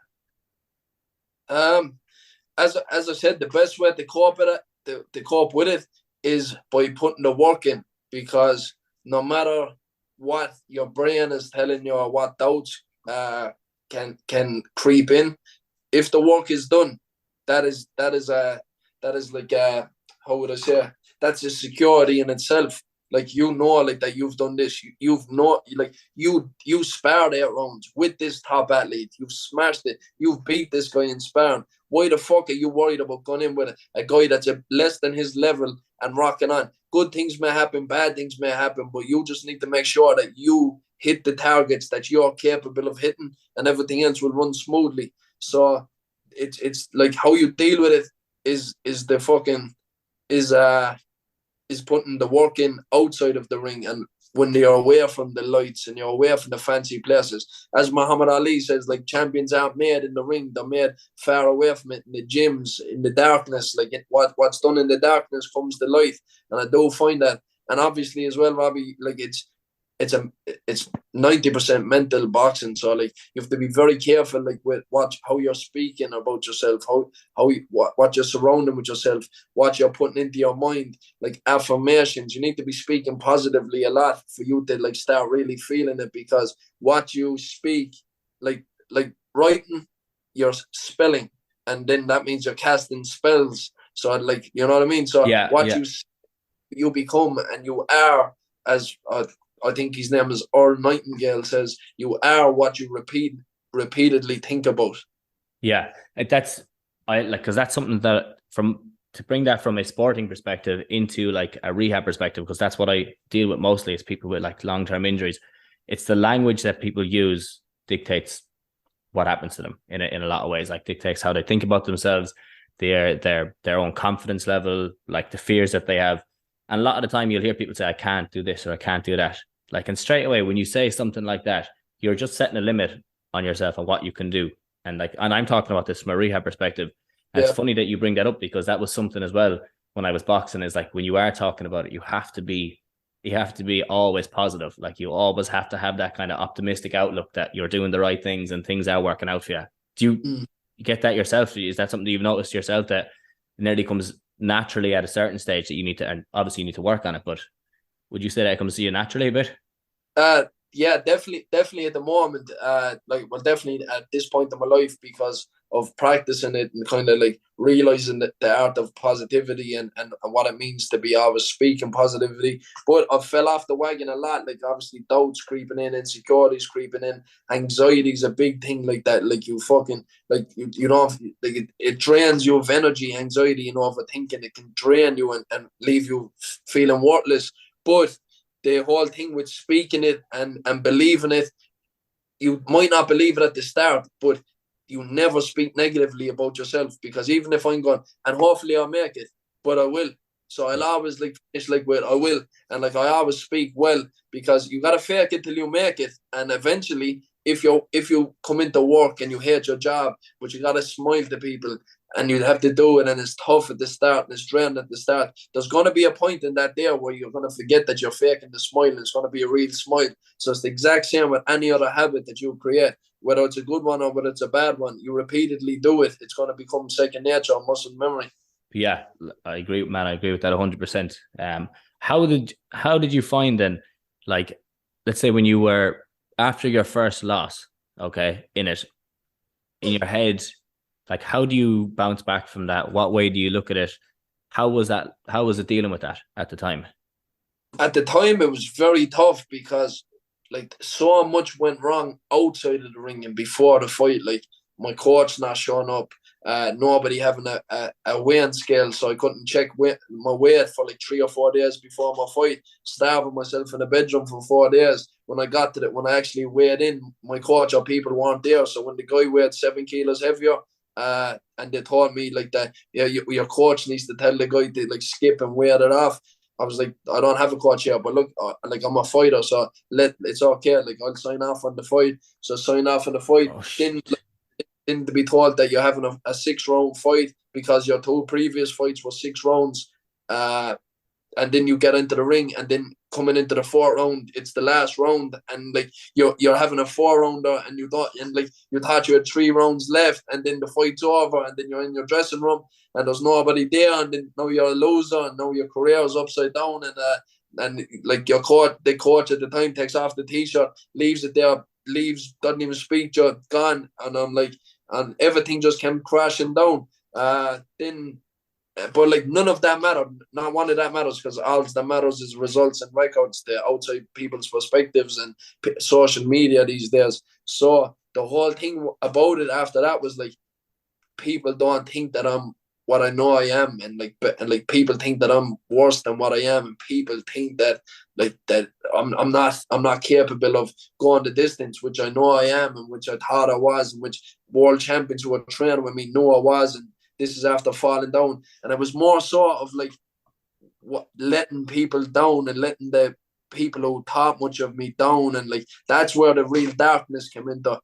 As I said, the best way to cope with it is by putting the work in, because no matter what your brain is telling you or what doubts can creep in, if the work is done, that is like how would I say, that's a security in itself. Like, you know, like, that you've done this, you sparred 8 rounds with this top athlete, you've smashed it, you've beat this guy in sparring. Why the fuck are you worried about going in with a guy that's less than his level and rocking on? Good things may happen, bad things may happen, but you just need to make sure that you hit the targets that you're capable of hitting, and everything else will run smoothly. So it's like, how you deal with it is putting the work in outside of the ring, and when you're away from the lights and you're away from the fancy places. As Muhammad Ali says, like, champions aren't made in the ring, they're made far away from it, in the gyms, in the darkness. Like, what's done in the darkness comes to light, and I do find that. And obviously as well, Robbie, like, it's it's 90% mental boxing. So like you have to be very careful like with how you're speaking about yourself, what you're surrounding with yourself, what you're putting into your mind, like affirmations. You need to be speaking positively a lot for you to like start really feeling it, because what you speak, like writing, you're spelling, and then that means you're casting spells. So like, you know what I mean? So what you become and you are, as I think his name is Earl Nightingale says, you are what you repeatedly think about. Yeah, because that's something that to bring that from a sporting perspective into like a rehab perspective, because that's what I deal with mostly is people with like long-term injuries. It's the language that people use dictates what happens to them in a lot of ways, like dictates how they think about themselves, their own confidence level, like the fears that they have. And a lot of the time you'll hear people say, I can't do this or I can't do that. Like, and straight away, when you say something like that, you're just setting a limit on yourself and what you can do. And I'm talking about this from a rehab perspective. And it's funny that you bring that up, because that was something as well when I was boxing, is like, when you are talking about it, you have to be always positive. Like, you always have to have that kind of optimistic outlook that you're doing the right things and things are working out for you. Do you get that yourself? Is that something that you've noticed yourself, that it nearly comes naturally at a certain stage that you need to, and obviously you need to work on it, but would you say that it comes to you naturally a bit? Yeah, definitely at the moment, definitely at this point in my life, because of practicing it and kind of like realizing the art of positivity and what it means to be always speaking positivity. But I fell off the wagon a lot, like obviously doubts creeping in, insecurities creeping in, anxiety is a big thing like that. Like you fucking, like you know, like it drains you of energy, anxiety, you know, overthinking, it can drain you and leave you feeling worthless. But the whole thing with speaking it and believing it, you might not believe it at the start, but you never speak negatively about yourself, because even if I'm going, and hopefully I'll make it, but I will. So I'll always like finish like with I will, and like I always speak well, because you gotta fake it till you make it, and eventually, if you come into work and you hate your job, but you gotta smile to people, and you have to do it, and it's tough at the start and it's draining at the start. There's going to be a point in that there where you're going to forget that you're faking the smile, and it's going to be a real smile. So it's the exact same with any other habit that you create, whether it's a good one or whether it's a bad one. You repeatedly do it, it's going to become second nature or muscle memory. Yeah, I agree, man. I agree with that 100%. How did you find then, like, let's say when you were after your first loss, okay, in your head, like, how do you bounce back from that? What way do you look at it? How was it dealing with that at the time? At the time, it was very tough, because like so much went wrong outside of the ring and before the fight. Like my coach not showing up, nobody having a weighing scale, so I couldn't check my weight for like 3 or 4 days before my fight. Starving myself in the bedroom for 4 days. When I actually weighed in, my coach or people weren't there. So when the guy weighed 7 kilos heavier, and they told me like that, yeah, your coach needs to tell the guy to like skip and weigh it off. I was like, I don't have a coach here, but look, like I'm a fighter, so it's okay. Like I'll sign off on the fight. So sign off on the fight. Then to be told that you're having a 6-round fight because your 2 previous fights were 6 rounds. And then you get into the ring, and then coming into the 4th round, it's the last round, and like you're having a 4-rounder, and you thought you had 3 rounds left, and then the fight's over, and then you're in your dressing room, and there's nobody there, and then now you're a loser, and now your career is upside down, and like the coach at the time takes off the t-shirt, leaves it there, doesn't even speak, just gone, and I'm like, and everything just came crashing down. But like none of that mattered. Not one of that matters, because all that matters is results and records, the outside people's perspectives and social media these days. So the whole thing about it after that was like, people don't think that I'm what I know I am, and people think that I'm worse than what I am, and people think that I'm not capable of going the distance, which I know I am, and which I thought I was, and which world champions who were training with me know I was, and this is after falling down. And it was more sort of like letting people down and letting the people who thought much of me down, and like that's where the real darkness came into.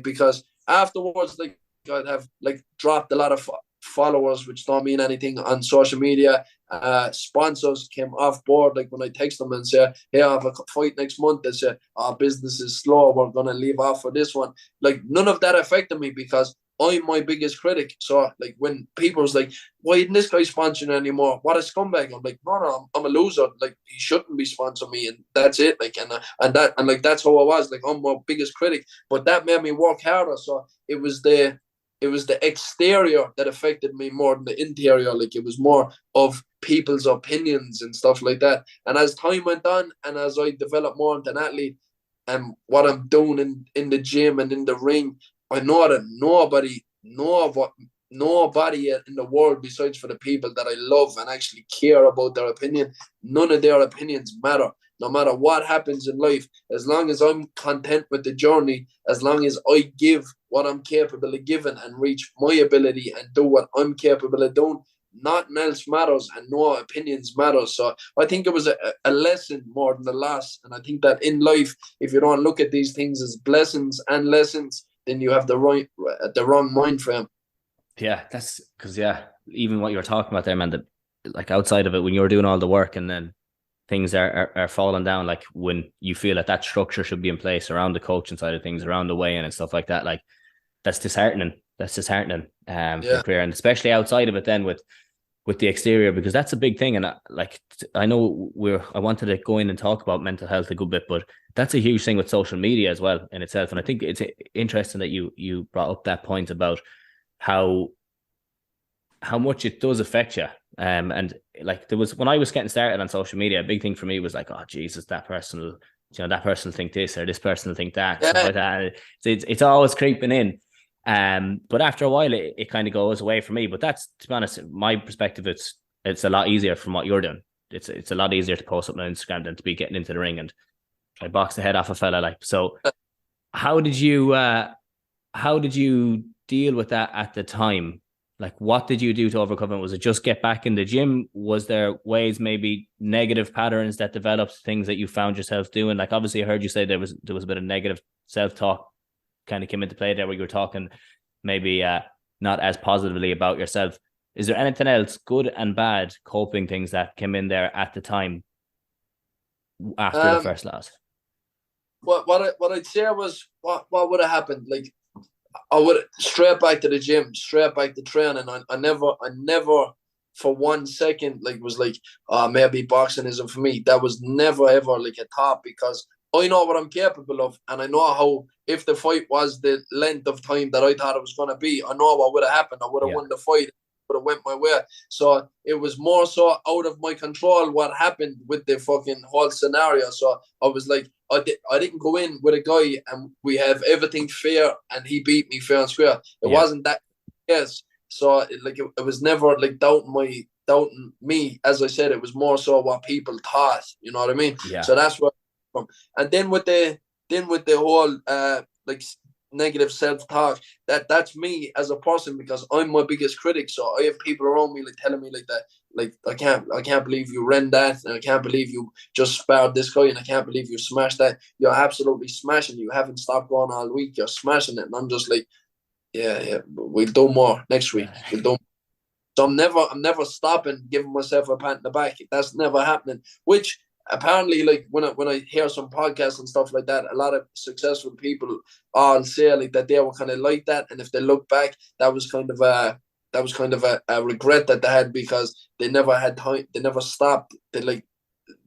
Because afterwards, like I'd have like dropped a lot of followers, which don't mean anything on social media. Sponsors came off board. Like when I text them and say, hey, I have a fight next month, they say, our business is slow, we're going to leave off for this one. Like none of that affected me because I'm my biggest critic. So like when people's like, why isn't this guy sponsoring anymore? What a scumbag. I'm like, no, I'm a loser. Like he shouldn't be sponsoring me, and that's it. Like and that's how I was. Like I'm my biggest critic. But that made me work harder. So it was the exterior that affected me more than the interior. Like it was more of people's opinions and stuff like that. And as time went on and as I developed more into an athlete and what I'm doing in the gym and in the ring, I know that nobody in the world, besides for the people that I love and actually care about their opinion, none of their opinions matter. No matter what happens in life, as long as I'm content with the journey, as long as I give what I'm capable of giving and reach my ability and do what I'm capable of doing, nothing else matters and no opinions matter. So I think it was a lesson more than a loss. And I think that in life, if you don't look at these things as blessings and lessons, then you have the wrong mind frame. Yeah, that's because even what you were talking about there, man, that like outside of it, when you're doing all the work and then things are falling down, like when you feel that structure should be in place around the coaching side of things, around the weigh-in and stuff like that, like that's disheartening for your career, and especially outside of it then with the exterior, because that's a big thing. And I know I wanted to go in and talk about mental health a good bit, but that's a huge thing with social media as well in itself. And I think it's interesting that you brought up that point about how much it does affect you. And like there was, when I was getting started on social media, a big thing for me was like, oh Jesus, that person will think this or this person will think that, stuff like that. It's always creeping in. But after a while it kind of goes away for me. But that's, to be honest, my perspective, it's a lot easier from what you're doing. It's a lot easier to post something on Instagram than to be getting into the ring and try box the head off a fella. Like, so how did you deal with that at the time? Like, what did you do to overcome it? Was it just get back in the gym? Was there ways, maybe negative patterns that developed, things that you found yourself doing? Like, obviously I heard you say there was a bit of negative self-talk kind of came into play there, where you were talking maybe not as positively about yourself. Is there anything else, good and bad, coping things that came in there at the time after the first loss? What I'd say was what would have happened. Like I would straight back to the gym, straight back to training. I never for 1 second was like, oh, maybe boxing isn't for me. That was never ever like a thought, because I know what I'm capable of, and I know how, if the fight was the length of time that I thought it was going to be, I know what would have happened. I would have won the fight. Would have went my way. So it was more so out of my control what happened with the fucking whole scenario. So I was like, I didn't go in with a guy and we have everything fair and he beat me fair and square. It wasn't that case. So it was never like doubting me. As I said, it was more so what people thought. You know what I mean? Yeah. So that's what. And then with the whole negative self-talk, that's me as a person, because I'm my biggest critic. So I have people around me telling me I can't believe you ran that, and I can't believe you just sparred this guy, and I can't believe you smashed that. You're absolutely smashing. You haven't stopped going all week. You're smashing it. And I'm just like, yeah, we'll do more next week. We'll do more. So I'm never stopping, giving myself a pat in the back. That's never happening. Which apparently, when I hear some podcasts and stuff like that, a lot of successful people all say that they were kind of like that, and if they look back, that was kind of a regret that they had, because they never had time, they never stopped to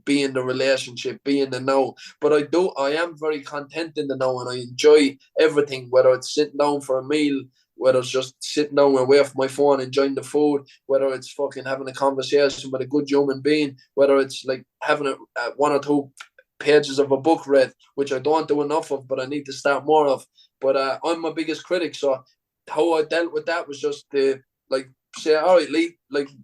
be in the relationship, be in the now. But I am very content in the now, and I enjoy everything, whether it's sitting down for a meal, whether it's just sitting down away from my phone, enjoying the food, whether it's fucking having a conversation with a good human being, whether it's having one or two pages of a book read, which I don't do enough of, but I need to start more of. But I'm my biggest critic. So how I dealt with that was just to say, all right, Lee,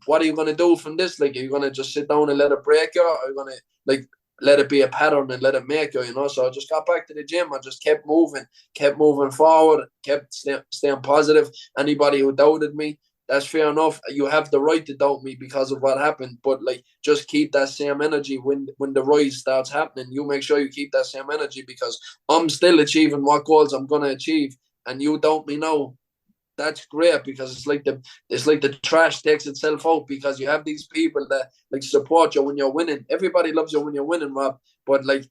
what are you going to do from this? Are you going to just sit down and let it break you? Or are you going to let it be a pattern and let it make you, So I just got back to the gym. I just kept moving forward, kept staying positive. Anybody who doubted me, that's fair enough. You have the right to doubt me because of what happened, but just keep that same energy when the rise starts happening. You make sure you keep that same energy, because I'm still achieving what goals I'm going to achieve, and you doubt me now. that's great, because it's like the trash takes itself out, because you have these people that like support you when you're winning. Everybody loves you when you're winning, Rob, but like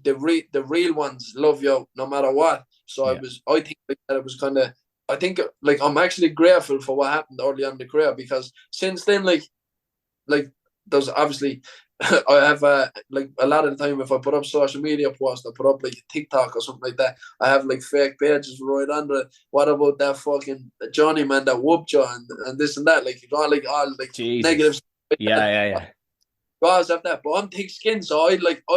the real ones love you no matter what. So I think like, that it was kind of, I think like I'm actually grateful for what happened early on in the career, because since then like there's obviously I have like a lot of the time, if I put up social media posts, I put up like TikTok or something like that, I have like fake pages right under it. What about that fucking Johnny man that whooped you and this and that, like, you know, like all like Jesus. negative stuff like Yeah. Guys have that, but I'm thick skinned, so I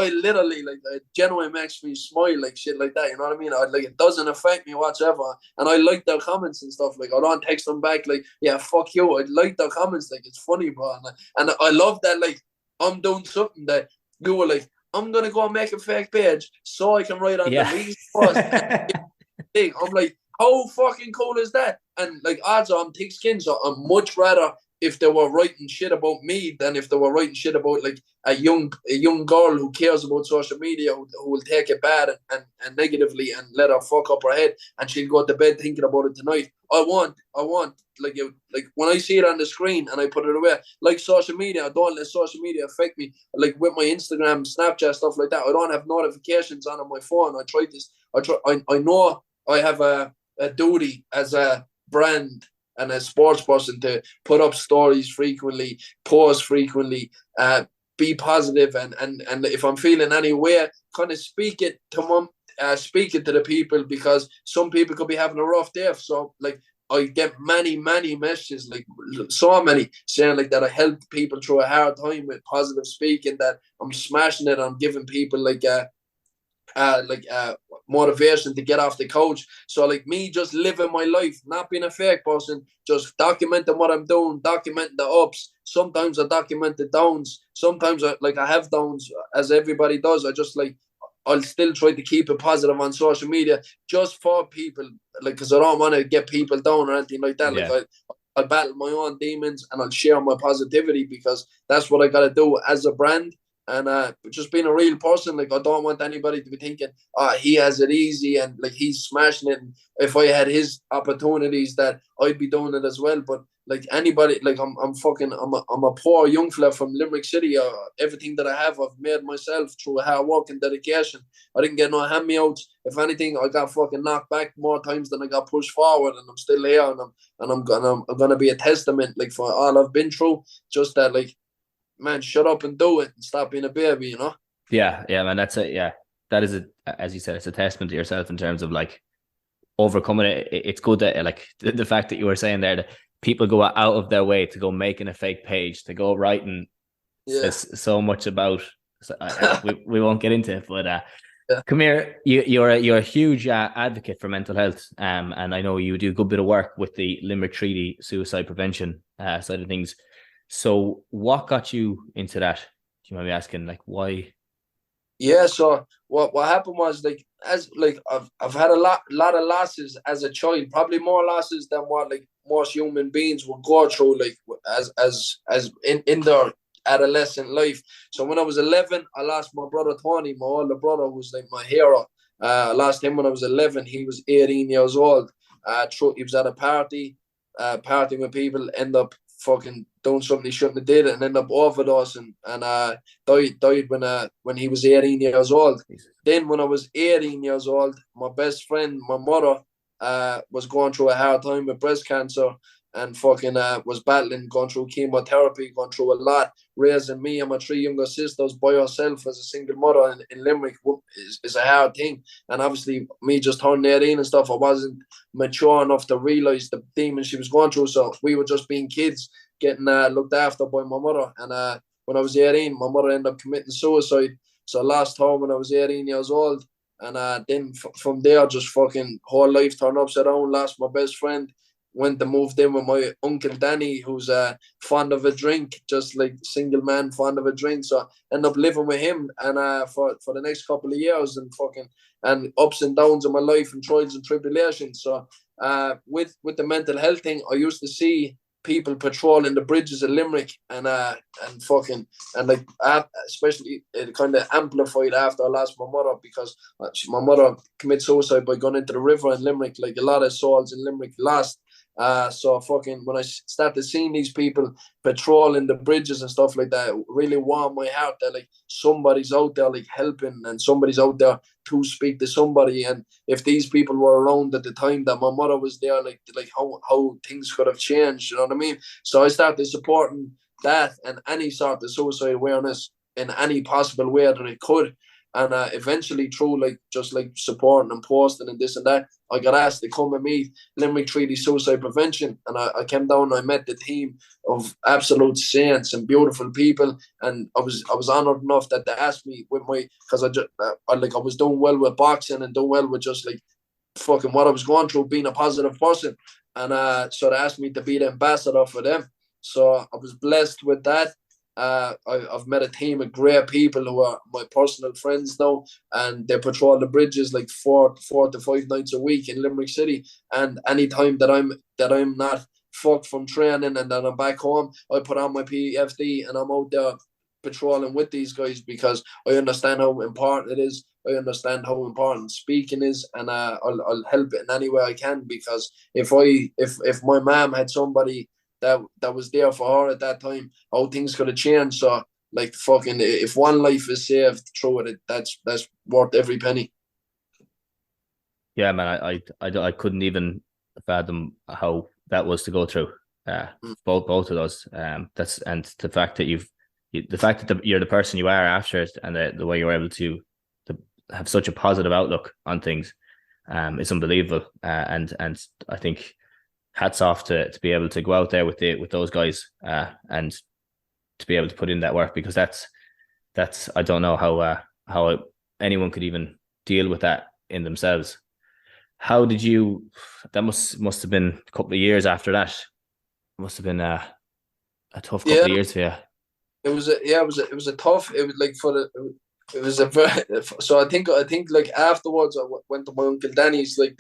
literally like it genuinely makes me smile, like shit like that. You know what I mean? Like it doesn't affect me whatsoever, and I like their comments and stuff. Like I don't text them back like, yeah, fuck you. I like their comments, like it's funny, bro, and I love that. Like I'm doing something that you were like, I'm gonna go and make a fake page so I can write on the Lee's post. I'm like, how fucking cool is that? And like odds are I'm thick skinned, so I'm much rather if they were writing shit about me than if they were writing shit about like a young girl who cares about social media, who will take it bad and negatively and let her fuck up her head, and she'll go to bed thinking about it tonight. I want like when I see it on the screen and I put it away, like social media, I don't let social media affect me. Like with my Instagram, Snapchat, stuff like that, I don't have notifications on my phone. I know I have a duty as a brand and a sports person to put up stories frequently, post frequently, be positive, and if I'm feeling any way, kind of speak it to the people, because some people could be having a rough day. So like I get many messages, like so many, saying like that I help people through a hard time with positive speaking, that I'm smashing it. I'm giving people like motivation to get off the couch. So like me just living my life, not being a fake person, just documenting what I'm doing, documenting the ups. Sometimes I document the downs. Sometimes I have downs, as everybody does. I'll still try to keep it positive on social media, just for people, like, because I don't want to get people down or anything like that. Yeah. Like I'll battle my own demons and I'll share my positivity, because that's what I got to do as a brand. And just being a real person, like I don't want anybody to be thinking, he has it easy and like he's smashing it. And if I had his opportunities, that I'd be doing it as well. But like anybody, like I'm a poor young fella from Limerick City. Everything that I have, I've made myself through hard work and dedication. I didn't get no hand-me-outs. If anything, I got fucking knocked back more times than I got pushed forward, and I'm still here, and I'm gonna be a testament, like, for all I've been through. Just that, like, man, shut up and do it and stop being a baby, you know? Yeah, man, that's it. Yeah, that is it. As you said, it's a testament to yourself in terms of like overcoming it. It's good that like the fact that you were saying there that people go out of their way to go making a fake page, to go writing says so much about. So we won't get into it, but come here. You're a huge advocate for mental health, and I know you do a good bit of work with the Limerick Treaty Suicide Prevention side of things. So what got you into that? Do you mind me asking, like, why? Yeah, so what happened was, like, I've had a lot of losses as a child, probably more losses than what like most human beings will go through, like as in their adolescent life. So when I was 11, I lost my brother Tony, my older brother, who was like my hero. I lost him when I was 11. He was 18 years old. He was at a party, partying with people, end up fucking doing something he shouldn't have did, and end up overdosing, and died when he was 18 years old. Then when I was 18 years old, my best friend, my mother, was going through a hard time with breast cancer, and fucking was battling, going through chemotherapy, going through a lot. Raising me and my 3 younger sisters by herself as a single mother in Limerick is a hard thing. And obviously, me just turning 18 and stuff, I wasn't mature enough to realise the demons she was going through. So we were just being kids, getting looked after by my mother. And when I was 18, my mother ended up committing suicide. So I lost her when I was 18 years old. And then from there, just fucking whole life turned upside down. Lost my best friend. Went and moved in with my uncle Danny, who's fond of a drink, just like single man, fond of a drink. So I ended up living with him, and for the next couple of years, and ups and downs in my life, and trials and tribulations. So with the mental health thing, I used to see people patrolling the bridges of Limerick, and like especially it kind of amplified after I lost my mother, because my mother committed suicide by going into the river in Limerick, like a lot of souls in Limerick lost. So fucking when I started seeing these people patrolling the bridges and stuff like that, it really warmed my heart that like somebody's out there like helping, and somebody's out there to speak to somebody. And if these people were around at the time that my mother was there, like how things could have changed, you know what I mean? So I started supporting that and any sort of suicide awareness in any possible way that I could. And eventually, through like just like supporting and posting and this and that, I got asked to come and meet Limerick Treaty Suicide Prevention. And I came down and I met the team of absolute saints and beautiful people. And I was honoured enough that they asked me with my, because I was doing well with boxing and doing well with just like fucking what I was going through, being a positive person. And so they asked me to be the ambassador for them. So I was blessed with that. I've met a team of great people who are my personal friends now, and they patrol the bridges like four to 5 nights a week in Limerick City. And any time that I'm not fucked from training and then I'm back home, I put on my PFD and I'm out there patrolling with these guys, because I understand how important it is. I understand how important speaking is, and I'll help it in any way I can, because if my mom had somebody that was there for her at that time, how things could have changed. So like fucking, if one life is saved through it, that's worth every penny. Yeah, man, I couldn't even fathom how that was to go through. Both of those. That's, and the fact that you're the person you are after it, and the way you're able to have such a positive outlook on things, is unbelievable. And I think hats off to be able to go out there with those guys, and to be able to put in that work, because that's I don't know how anyone could even deal with that in themselves. How did you? That must have been a couple of years after that. Must have been a tough couple of years for you. It was a tough. It was like it was a very. So I think like afterwards I went to my uncle Danny's. Like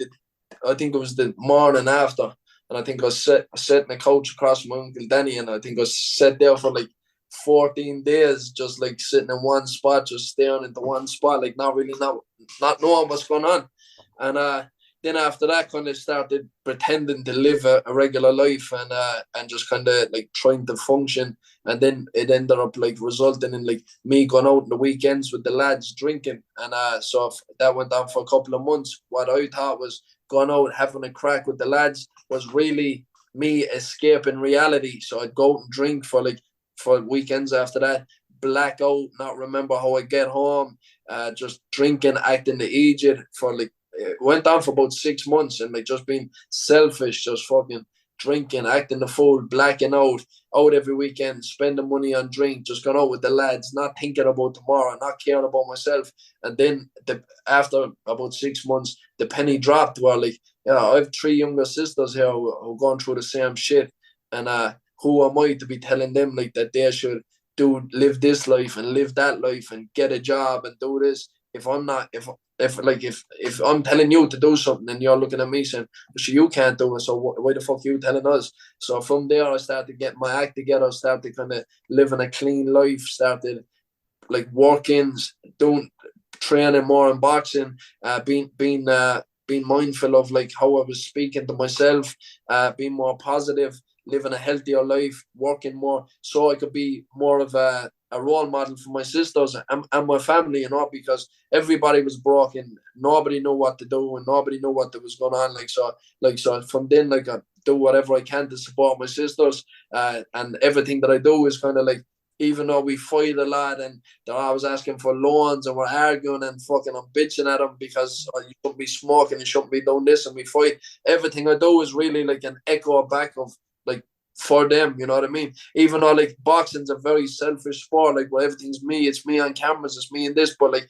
I think it was the morning after. And I think I was sat in a couch across from my Uncle Danny, and I think I sat there for like 14 days, just like sitting in one spot, just staring into one spot, like not knowing what's going on. And then after that, kind of started pretending to live a regular life, and just kind of like trying to function. And then it ended up like resulting in like me going out on the weekends with the lads drinking. And so that went on for a couple of months. What I thought was going out having a crack with the lads was really me escaping reality. So I'd go out and drink for weekends after that, black out, not remember how I get home, just drinking, acting the idiot for like, it went on for about 6 months, and like just being selfish, just fucking drinking, acting the fool, blacking out every weekend, spending money on drink, just going out with the lads, not thinking about tomorrow, not caring about myself. And then after about 6 months, the penny dropped, where like, I have 3 younger sisters here who are going through the same shit. And who am I to be telling them like that they should live this life and live that life and get a job and do this, if I'm not, if I'm telling you to do something and you're looking at me saying, you can't do it, so why the fuck are you telling us? So from there, I started getting my act together, started kind of living a clean life, started like working, doing training more in boxing, being mindful of like how I was speaking to myself, being more positive, living a healthier life, working more, so I could be more of a role model for my sisters and my family, because everybody was broken. Nobody knew what to do, and nobody knew what was going on. So from then, like, I do whatever I can to support my sisters, and everything that I do is kind of like, even though we fight a lot and they're always asking for loans and we're arguing and fucking I'm bitching at them because you shouldn't be smoking, you shouldn't be doing this, and we fight. Everything I do is really like an echo back of like for them, you know what I mean? Even though like boxing's a very selfish sport, like, well, everything's me, it's me on cameras, it's me in this, but like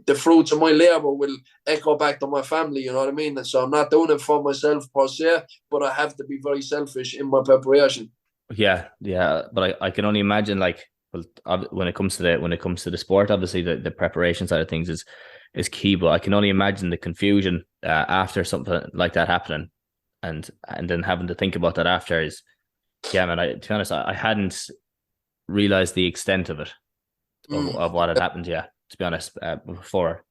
the fruits of my labor will echo back to my family, you know what I mean? And so I'm not doing it for myself per se, but I have to be very selfish in my preparation. Yeah, but I can only imagine, like, well, when it comes to the sport, obviously the preparation side of things is key, but I can only imagine the confusion after something like that happening, and then having to think about that after is, yeah, man. To be honest, I hadn't realized the extent of it, of what had happened. Yeah, to be honest, before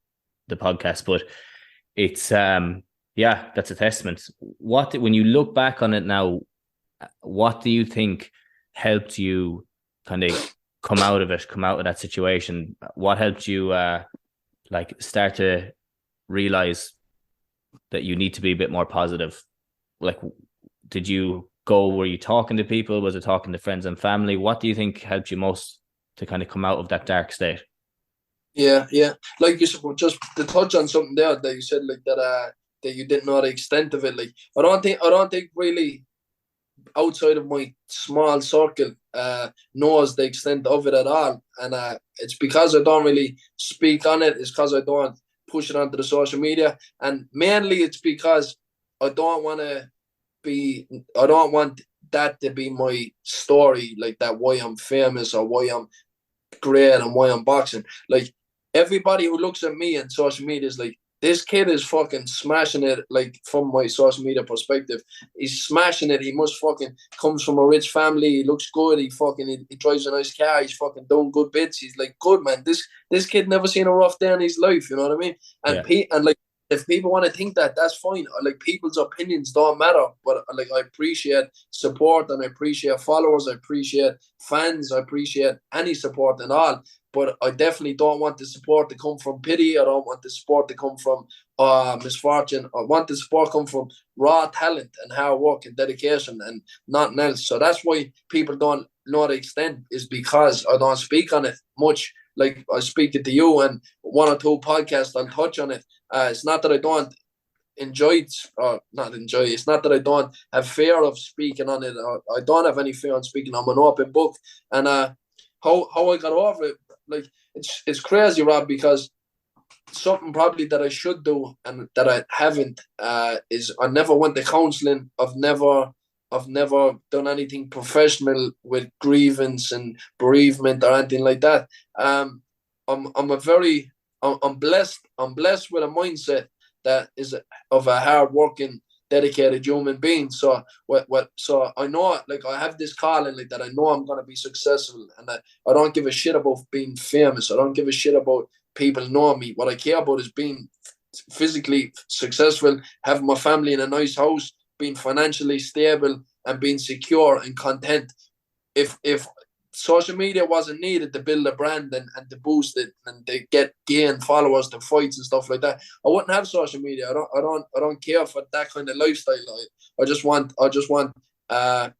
the podcast, but it's Yeah, that's a testament. When you look back on it now, what do you think helped you kind of come out of it, come out of that situation? What helped you like start to realize that you need to be a bit more positive? Like, did you go, were you talking to people? Was it talking to friends and family? What do you think helped you most to kind of come out of that dark state? Yeah, yeah. Like you said, just to touch on something there that you said, like that you didn't know the extent of it. Like I don't think really outside of my small circle knows the extent of it at all. And it's because I don't really speak on it. It's because I don't push it onto the social media. And mainly it's because I don't want to I don't want that to be my story, like that, why I'm famous or why I'm great and why I'm boxing. Like, everybody who looks at me on social media is like, this kid is fucking smashing it. Like, from my social media perspective, he's smashing it. He must fucking comes from a rich family. He looks good. He drives a nice car. He's fucking doing good bits. He's like, good man. This kid never seen a rough day in his life. You know what I mean? And Yeah. and like, if people want to think that, that's fine. Like, people's opinions don't matter. But like, I appreciate support, and I appreciate followers. I appreciate fans. I appreciate any support and all. But I definitely don't want the support to come from pity. I don't want the support to come from misfortune. I want the support to come from raw talent and hard work and dedication and nothing else. So that's why people don't know the extent, is because I don't speak on it much. Like, I speak it to you and one or two podcasts, I'll touch on it. It's not that I don't enjoy it, or not enjoy it. It's not that I don't have fear of speaking on it. I don't have any fear on speaking. I'm an open book. And how I got over it, like, it's crazy, Rob, because something probably that I should do and that I haven't is I never went to counselling. I've never done anything professional with grievance and bereavement or anything like that. I'm blessed. I'm blessed with a mindset that is of a hard-working, dedicated human being. So so I know, like, I have this calling, like, that I know I'm gonna be successful, and I don't give a shit about being famous. I don't give a shit about people knowing me. What I care about is being physically successful, having my family in a nice house, being financially stable, and being secure and content. If social media wasn't needed to build a brand and to boost it and to gain followers to fights and stuff like that, I wouldn't have social media. I don't care for that kind of lifestyle. I just want uh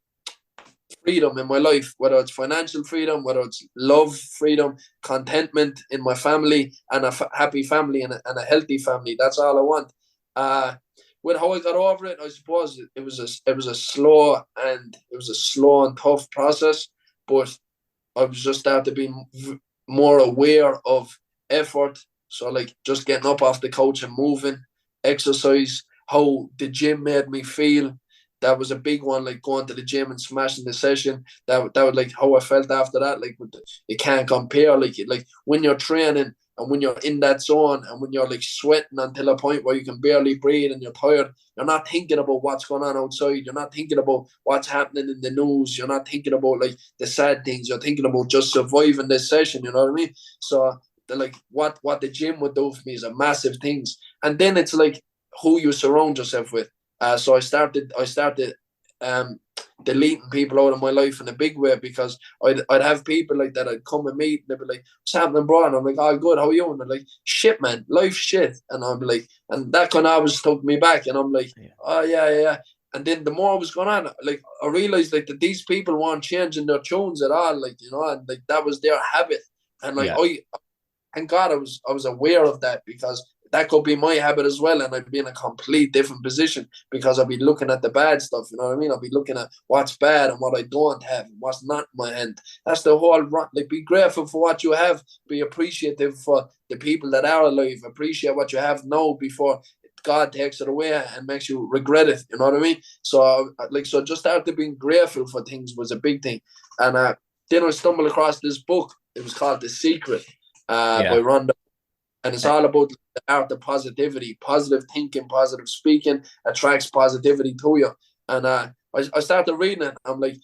freedom in my life, whether it's financial freedom, whether it's love freedom, contentment in my family, and a happy family, and a healthy family. That's all I want. With how I got over it, I suppose it was a slow and tough process, but I was just starting to be more aware of effort. So, like, just getting up off the couch and moving, exercise, how the gym made me feel. That was a big one, like going to the gym and smashing the session. That was like how I felt after that. Like, you can't compare. Like when you're training and when you're in that zone and when you're like sweating until a point where you can barely breathe and you're tired, you're not thinking about what's going on outside. You're not thinking about what's happening in the news. You're not thinking about like the sad things. You're thinking about just surviving this session. You know what I mean? So like what the gym would do for me is a massive things. And then it's like who you surround yourself with. So I started deleting people out of my life in a big way, because I'd have people like that. I'd come and meet and they'd be like, what's happening, bro? And I'm like, oh, good, how are you? And they're like, shit, man, life shit. And I'm like, and that kind of always took me back. And I'm like, oh, yeah. And then the more I was going on, like, I realized like that these people weren't changing their tunes at all, like, you know, and like that was their habit. And like, thank God I was aware of that, because that could be my habit as well, and I'd be in a complete different position, because I'd be looking at the bad stuff, you know what I mean? I'll be looking at what's bad and what I don't have and what's not in my hand. That's the whole, like, be grateful for what you have, be appreciative for the people that are alive, appreciate what you have now before God takes it away and makes you regret it, you know what I mean? So just started being grateful for things was a big thing. And then I stumbled across this book. It was called The Secret by Rhonda. And it's all about the art of positivity, positive thinking, positive speaking attracts positivity to you. And I started reading it. I'm like,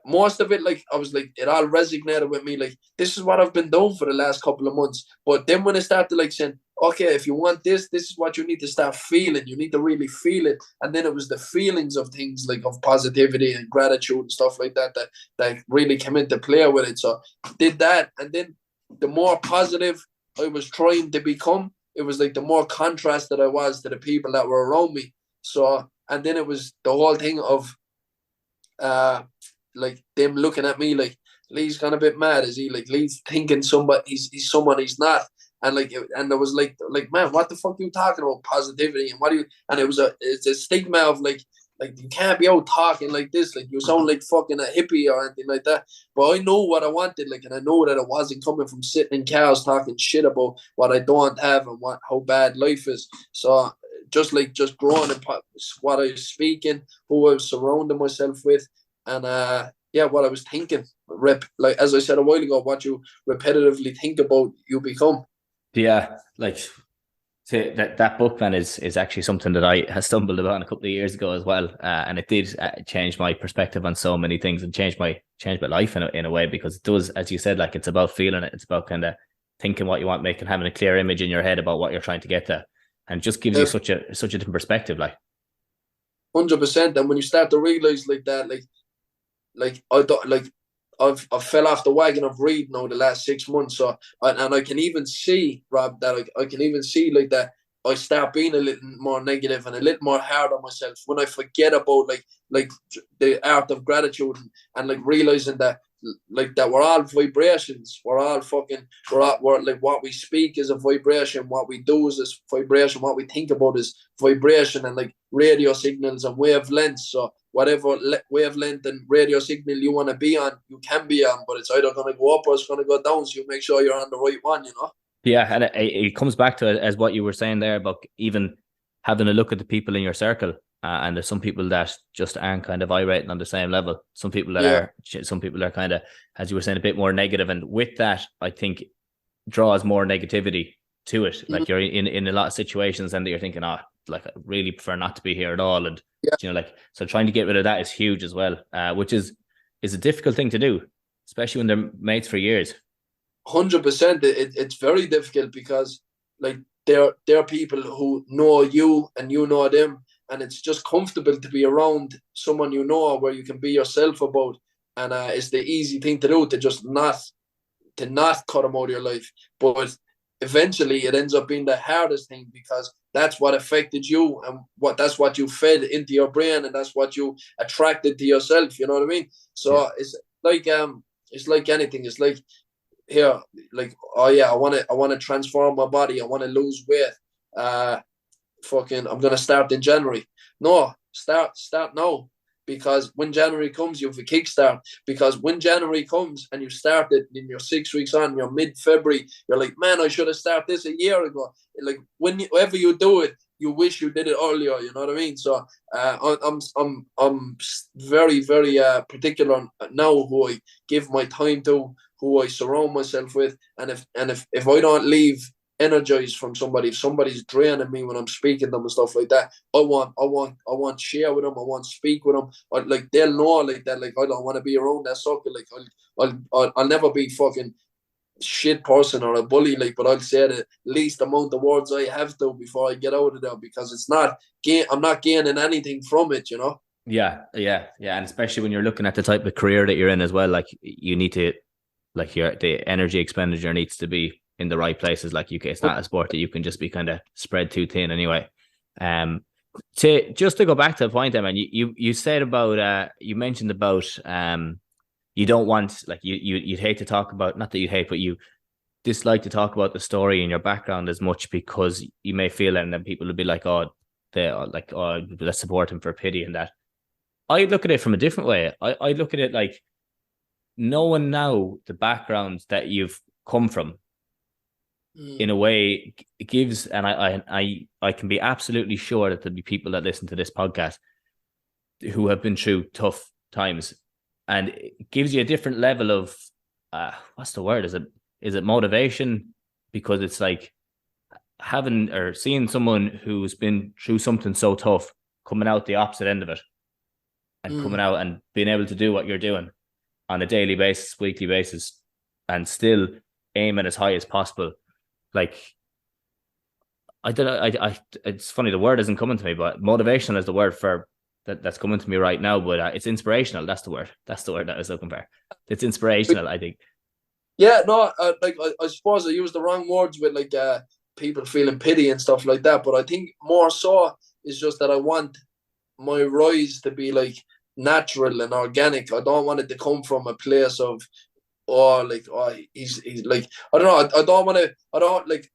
most of it, like, I was like, it all resonated with me. Like, this is what I've been doing for the last couple of months. But then when I started like saying, okay, if you want this, this is what you need to start feeling. You need to really feel it. And then it was the feelings of things like of positivity and gratitude and stuff like that that really came into play with it. So I did that. And then the more positive I was trying to become, it was like the more contrast that I was to the people that were around me. So, and then it was the whole thing of like them looking at me like, Lee's gone a bit mad. Is he like Lee's thinking somebody he's someone he's not? And like, and there was like, man, what the fuck are you talking about positivity? And what do you? And it's a stigma of like you can't be out talking like this. Like you sound like fucking a hippie or anything like that. But I know what I wanted, like, and I know that it wasn't coming from sitting in cars talking shit about what I don't have and how bad life is. So just growing in what I was speaking, who I was surrounding myself with, and what I was thinking. Like as I said a while ago, what you repetitively think about, you become. Yeah, like that book, man, is actually something that I had stumbled upon a couple of years ago as well, and it did change my perspective on so many things and change my life in a way, because it does, as you said, like it's about feeling it. It's about kind of thinking what you want, making, having a clear image in your head about what you're trying to get to, and it just gives you such a different perspective, like 100%. And when you start to realize like that, like I don't like. I've fell off the wagon of reading over the last 6 months. So and I can even see, Rob, that I can even see like that I start being a little more negative and a little more hard on myself when I forget about like the art of gratitude and like realizing that like that we're all vibrations. We're like what we speak is a vibration, what we do is this vibration, what we think about is vibration, and like radio signals and wavelengths. So whatever wavelength and radio signal you want to be on, you can be on, but it's either going to go up or it's going to go down. So you make sure you're on the right one, you know? Yeah, and it comes back to, as what you were saying there, about even having a look at the people in your circle. And there's some people that just aren't kind of vibrating on the same level. Some people that are, some people are kind of, as you were saying, a bit more negative. And with that, I think draws more negativity to it. Like you're in a lot of situations and you're thinking, like I really prefer not to be here at all. And you know, like, so trying to get rid of that is huge as well, which is a difficult thing to do, especially when they're mates for years. 100%. It's very difficult because like there are people who know you and you know them, and it's just comfortable to be around someone you know where you can be yourself about, and it's the easy thing to do, to just not cut them out of your life. But eventually it ends up being the hardest thing, because that's what affected you, and that's what you fed into your brain, and that's what you attracted to yourself, you know what I mean? So it's like anything. It's like, here, like, oh yeah, I want to transform my body, I want to lose weight, I'm gonna start in January. No, start now, because when January comes, you have a kickstart. Because when January comes and you start it in your 6 weeks on, you're mid-February, you're like, man, I should have started this a year ago. Like whenever you do it, you wish you did it earlier. You know what I mean? So I'm very, very particular now who I give my time to, who I surround myself with, and if I don't leave energized from somebody, if somebody's draining me when I'm speaking to them and stuff like that, I want to share with them, I want to speak with them. Like they'll know like that. Like I don't want to be around that circle. Like I'll never be fucking shit person or a bully. Like, but I'll say the least amount of words I have to before I get out of there, because it's not I'm not gaining anything from it, you know. Yeah, and especially when you're looking at the type of career that you're in as well, like you need to, like the energy expenditure needs to be in the right places. Like it's not a sport that you can just be kind of spread too thin anyway. To go back to the point, I mean, you said about you mentioned about you don't want, like you'd hate to talk about, not that you hate, but you dislike to talk about the story in your background as much, because you may feel it, and then people will be like, let's support him for pity and that. I look at it from a different way. I look at it like, knowing now the background that you've come from, in a way, it gives, and I can be absolutely sure that there'll be people that listen to this podcast who have been through tough times, and it gives you a different level of what's the word? Is it motivation? Because it's like having or seeing someone who's been through something so tough coming out the opposite end of it, and coming out and being able to do what you're doing on a daily basis, weekly basis, and still aim at as high as possible. Like, I don't know. It's funny. The word isn't coming to me, but motivational is the word for that's coming to me right now. But it's inspirational. That's the word. That's the word that I was looking for. It's inspirational, I think. Yeah, no, I suppose I used the wrong words with like people feeling pity and stuff like that. But I think more so is just that I want my rise to be like natural and organic. I don't want it to come from a place of he's like, I don't know. I don't want to. I don't like.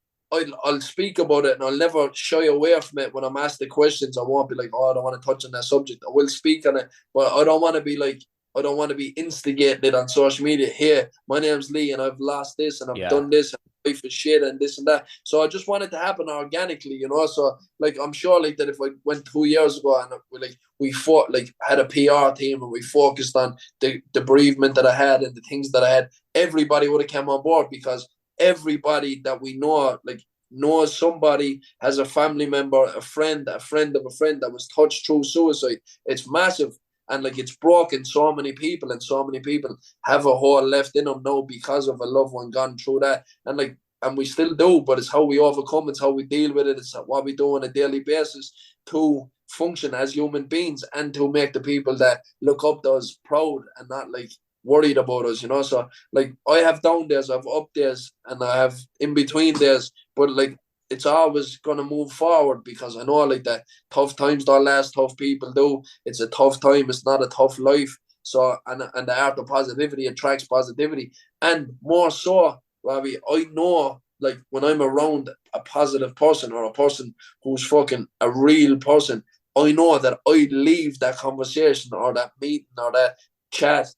I'll speak about it and I'll never shy away from it when I'm asked the questions. I won't be like, oh, I don't want to touch on that subject. I will speak on it, but I don't want to be like, I don't want to be instigating it on social media. Here, my name's Lee and I've lost this and I've done this and life is shit and this and that. So I just want it to happen organically, you know. So like, I'm sure like that if I went 2 years ago and we fought, like had a PR team and we focused on the bereavement that I had and the things that I had, everybody would have come on board, because everybody that we know, like, knows somebody, has a family member, a friend of a friend that was touched through suicide. It's massive, and like it's broken so many people, and so many people have a hole left in them now because of a loved one gone through that. And we still do, but it's how we overcome, it's how we deal with it, it's what we do on a daily basis to function as human beings and to make the people that look up to us proud and not like worried about us, you know. So like I have down days, I have up days, and I have in between days, but like it's always gonna move forward, because I know like that tough times don't last, tough people do. It's a tough time, it's not a tough life. So and the art of positivity attracts positivity. And more so, Robbie, I know like when I'm around a positive person or a person who's fucking a real person, I know that I leave that conversation or that meeting or that chat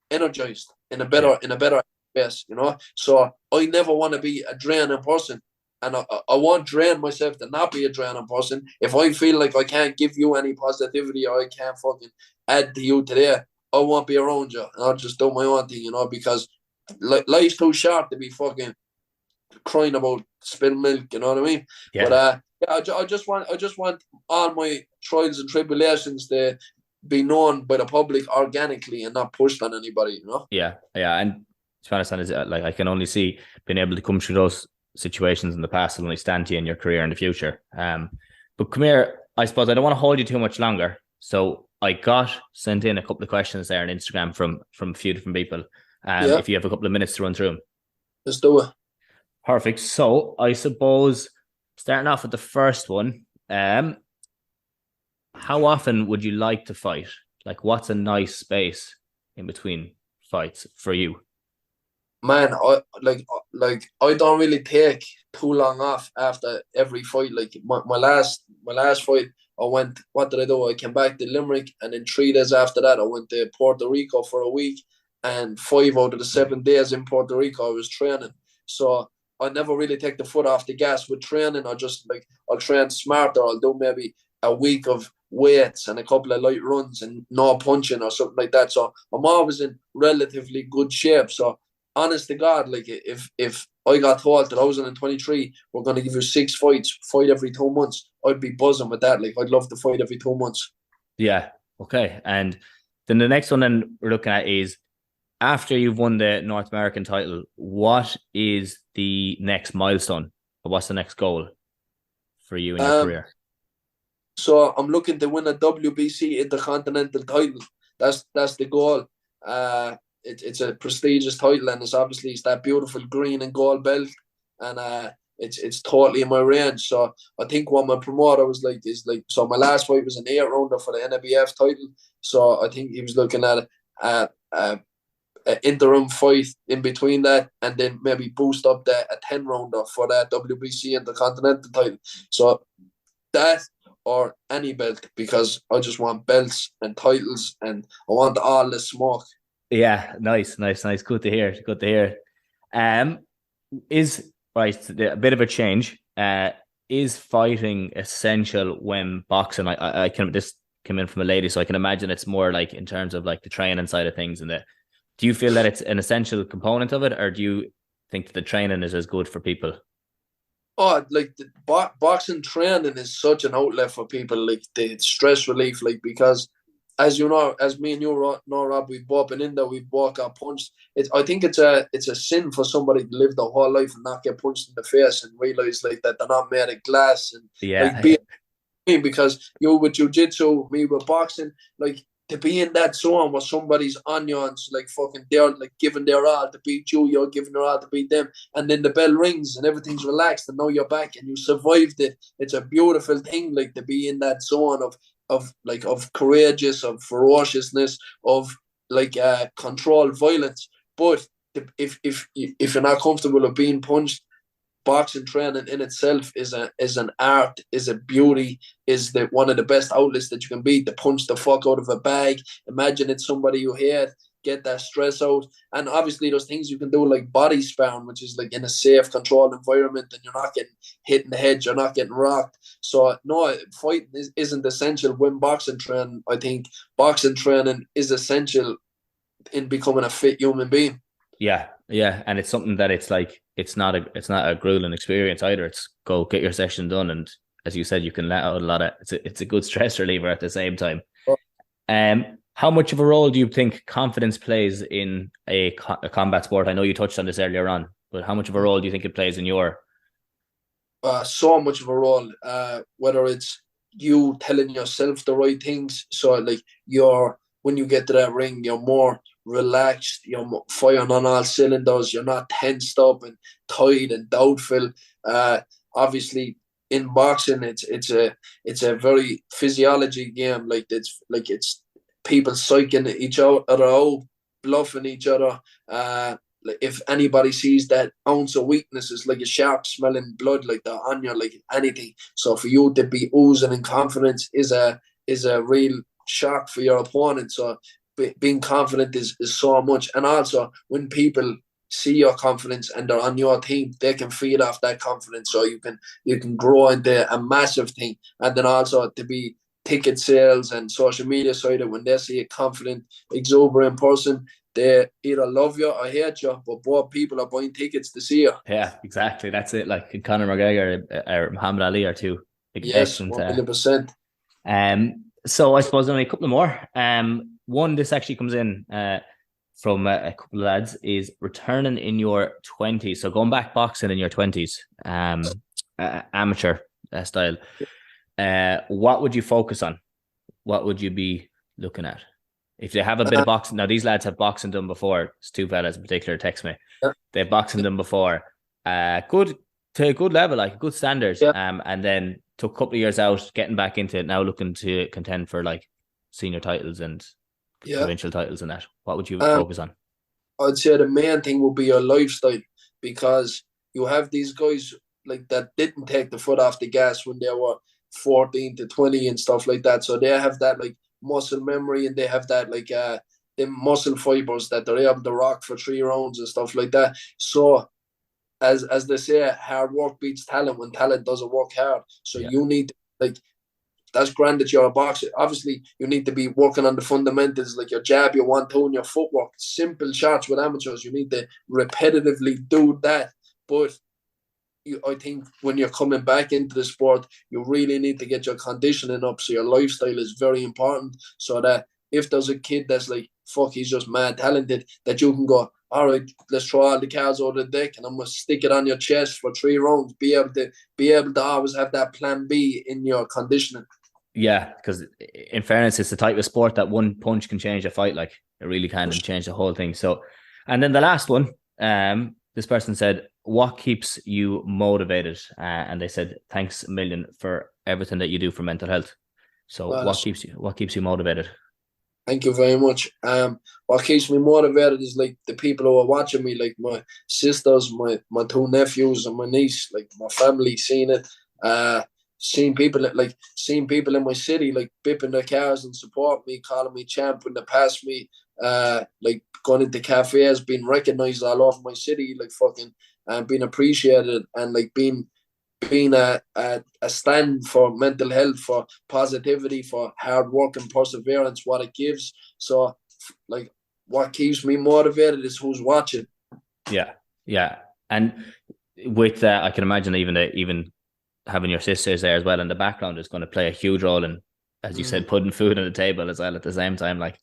energized in a better space, you know. So I never want to be a draining person, and I won't drain myself to not be a draining person. If I feel like I can't give you any positivity or I can't fucking add to you today, I won't be around you, and I'll just do my own thing, you know, because life's too short to be fucking crying about spilled milk, you know what I mean? Yeah. But yeah, I just want all my trials and tribulations to be known by the public organically and not pushed on anybody, you know? Yeah. And to be honest, like I can only see being able to come through those situations in the past will only stand to you in your career in the future. But come here, I suppose I don't want to hold you too much longer. So I got sent in a couple of questions there on Instagram from a few different people. If you have a couple of minutes to run through them. Let's do it. Perfect. So I suppose starting off with the first one, how often would you like to fight? Like, what's a nice space in between fights for you? Man, I don't really take too long off after every fight. Like my last fight, I went. What did I do? I came back to Limerick, and then 3 days after that, I went to Puerto Rico for a week. And 5 out of the 7 days in Puerto Rico, I was training. So I never really take the foot off the gas with training. I'll train smarter. I'll do maybe a week of weights and a couple of light runs and no punching or something like that. So I'm always in relatively good shape. So honest to God, like if I got told that I was in 23, we're going to give you 6 fights, fight every 2 months, I'd be buzzing with that. Like I'd love to fight every 2 months. Yeah. Okay. And then the next one then we're looking at is, after you've won the North American title, what is the next milestone? Or what's the next goal for you in your career? So I'm looking to win a WBC Intercontinental title. That's the goal. It's a prestigious title, and it's that beautiful green and gold belt, and it's totally in my range. So I think what my promoter was like is like, so my last fight was an 8-rounder for the NABF title. So I think he was looking at an interim fight in between that, and then maybe boost up a 10-rounder for that WBC Intercontinental title. So that or any belt, because I just want belts and titles, and I want all the smoke. Yeah, nice. Good to hear. Is right a bit of a change. Is fighting essential when boxing? I can this came in from a lady, so I can imagine it's more like in terms of like the training side of things. And do you feel that it's an essential component of it, or do you think that the training is as good for people? Oh, like the boxing training is such an outlet for people, like the stress relief, like because as you know, as me and you know, Rob, we've both been in there, we've both got punched. I think it's a sin for somebody to live their whole life and not get punched in the face and realize like that they're not made of glass and like Yeah. be me, because you with jiu-jitsu, me with boxing, like to be in that zone where somebody's on you and like fucking they're like giving their all to beat you, you're giving their all to beat them, and then the bell rings and everything's relaxed and now you're back and you survived it. It's a beautiful thing, like to be in that zone of courageous, of ferociousness, of like controlled violence. But if you're not comfortable with being punched, boxing training in itself is an art, is a beauty, is the one of the best outlets that you can be, to punch the fuck out of a bag. Imagine it's somebody you hate, get that stress out. And obviously there's things you can do like body sparring, which is like in a safe, controlled environment and you're not getting hit in the head, you're not getting rocked. So no, fighting isn't essential when boxing training. I think boxing training is essential in becoming a fit human being. Yeah, yeah, and it's something that it's like it's not a grueling experience either. It's go get your session done, and as you said, you can let out a lot of. It's a good stress reliever at the same time. How much of a role do you think confidence plays in a combat sport? I know you touched on this earlier on, but how much of a role do you think it plays in your? So much of a role. Whether it's you telling yourself the right things, so like when you get to that ring, you're more relaxed, you're firing on all cylinders, you're not tensed up and tight and doubtful. Obviously in boxing it's a very physiology game, like it's people psyching each other out, bluffing each other. Like if anybody sees that ounce of weakness, it's like a shark smelling blood, like they're on you, like anything. So for you to be oozing in confidence is a real shock for your opponent. So being confident is so much. And also when people see your confidence and they're on your team, they can feed off that confidence, so you can grow into a massive thing. And then also to be ticket sales and social media side, when they see a confident, exuberant person, they either love you or hate you, but both people are buying tickets to see you. Yeah, exactly. That's it. Like Conor McGregor or Muhammad Ali are two Yes, excellent. 100%. So I suppose only a couple more. One, this actually comes in from a couple of lads, is returning in your 20s. So going back boxing in your 20s, amateur style. What would you focus on? What would you be looking at? If they have a bit of boxing, now these lads have boxing done before. It's two fellas in particular text me. Yeah. They've boxing done before. Good to a good level, like good standards. Yeah. And then took a couple of years out, getting back into it, now looking to contend for like senior titles and provincial titles and that. What would you focus on? I'd say the main thing would be your lifestyle, because you have these guys like that didn't take the foot off the gas when they were 14 to 20 and stuff like that. So they have that like muscle memory, and they have that like the muscle fibers that they're able to rock for 3 rounds and stuff like that. So as they say, hard work beats talent when talent doesn't work hard. So you need to, like, that's granted you're a boxer. Obviously, you need to be working on the fundamentals, like your jab, your 1-2, and your footwork. Simple shots with amateurs. You need to repetitively do that. But I think when you're coming back into the sport, you really need to get your conditioning up. So your lifestyle is very important. So that if there's a kid that's like, fuck, he's just mad talented, that you can go, all right, let's throw all the cards over the deck and I'm gonna stick it on your chest for 3 rounds. Be able to always have that plan B in your conditioning. Yeah, because in fairness, it's the type of sport that one punch can change a fight. Like it really can, and change the whole thing. So, and then the last one, this person said, what keeps you motivated? And they said, thanks a million for everything that you do for mental health. So what keeps you motivated? Thank you very much. What keeps me motivated is like the people who are watching me, like my sisters, my 2 nephews and my niece, like my family, seeing it. Seeing people in my city like bipping their cars and support me, calling me champ when they pass me, like going into cafes, being recognized all over my city, like fucking being appreciated, and like being a stand for mental health, for positivity, for hard work and perseverance, what it gives. So like what keeps me motivated is who's watching. Yeah. And with that, I can imagine even having your sisters there as well in the background is going to play a huge role in as you said, putting food on the table as well at the same time. Like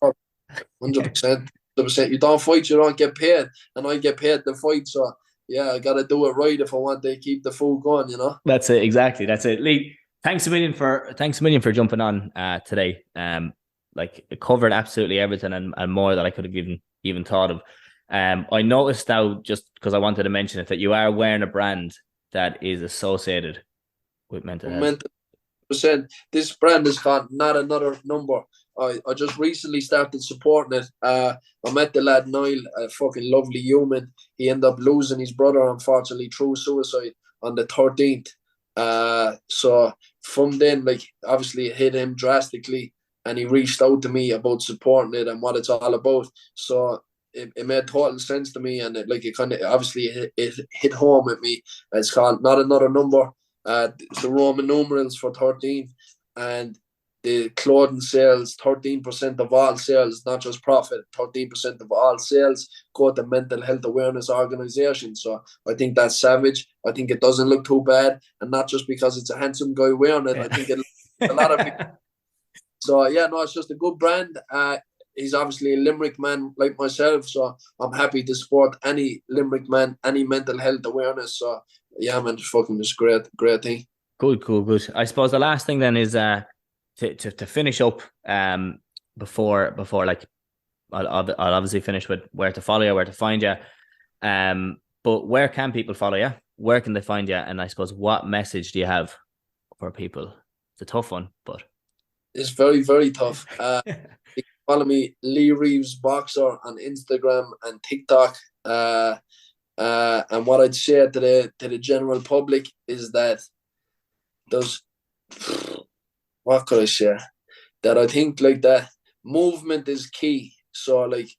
100%. 100%. You don't fight, you don't get paid, and I get paid to fight. So yeah, I gotta do it right if I want to keep the food going. You know. That's it. Exactly. That's it. Lee, thanks a million for jumping on today. Like it covered absolutely everything and more that I could have even thought of. I noticed now, just because I wanted to mention it, that you are wearing a brand that is associated with mental health. This brand is called Not Another Number. I just recently started supporting it. I met the lad Niall, a fucking lovely human. He ended up losing his brother, unfortunately, through suicide on the 13th. So from then, like, obviously it hit him drastically, and he reached out to me about supporting it and what it's all about. So it made total sense to me, and it kind of obviously it hit home with me. It's called Not Another Number. It's the Roman numerals for 13, and the clothing sales, 13% of all sales, not just profit, 13% of all sales go to mental health awareness organizations. So I think that's savage. I think it doesn't look too bad, and not just because it's a handsome guy wearing it. I think a lot of people. So yeah, no, it's just a good brand. He's obviously a Limerick man like myself, so I'm happy to support any Limerick man, any mental health awareness. So yeah, man, it's great thing. Good. I suppose the last thing then is to finish up before like I'll obviously finish with where to follow you, where to find you. But where can people follow you? Where can they find you? And I suppose what message do you have for people? It's a tough one, but it's very, very tough. You can follow me, Lee Reeves Boxer, on Instagram and TikTok. And what I'd say to the general public is that what could I say? That I think like that movement is key. So like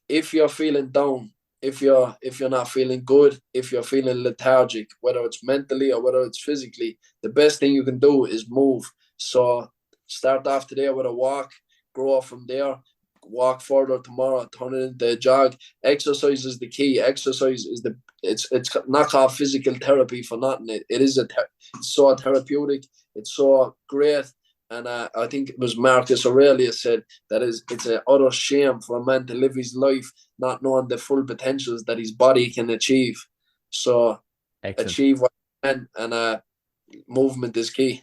if you're feeling down, if you're not feeling good, if you're feeling lethargic, whether it's mentally or whether it's physically, the best thing you can do is move. So start off today with a walk, grow from there, walk further tomorrow, turn it into a jog. Exercise is the key. Exercise is it's not called physical therapy for nothing. It's so therapeutic. It's so great. And I think it was Marcus Aurelius said that it's an utter shame for a man to live his life not knowing the full potentials that his body can achieve. So excellent. Achieve what you can, and movement is key.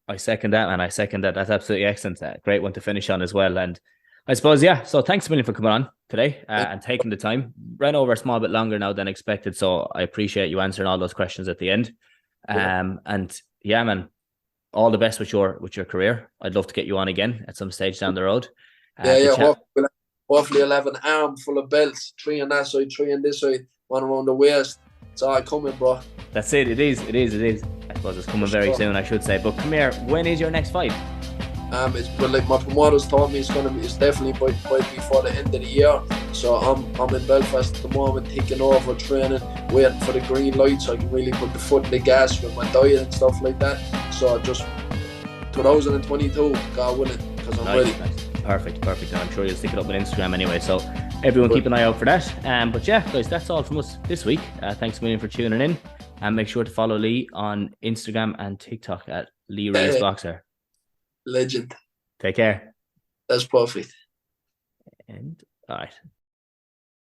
I second that, and I second that. That's absolutely excellent. Great one to finish on as well. And I suppose, yeah, so thanks a million for coming on today and taking the time. Ran over a small bit longer now than expected, so I appreciate you answering all those questions at the end. And yeah, man, all the best with your career. I'd love to get you on again at some stage down the road. Hopefully I'll have an arm full of belts, 3 on that side, 3 on this side, 1 around the waist. It's all coming, bro. That's it. It is. I suppose it's coming very soon, I should say. But come here, when is your next fight? Like my promoters told me, it's definitely by before the end of the year. So I'm in Belfast at the moment, taking over training, waiting for the green light so I can really put the foot in the gas with my diet and stuff like that. So just 2022, God willing, because I'm ready. Nice. Perfect. And I'm sure you'll stick it up on Instagram anyway. So everyone keep an eye out for that. But yeah, guys, that's all from us this week. Thanks a million for tuning in. And make sure to follow Lee on Instagram and TikTok at Lee Reeves Boxer. Legend. Take care. That's perfect. And all right.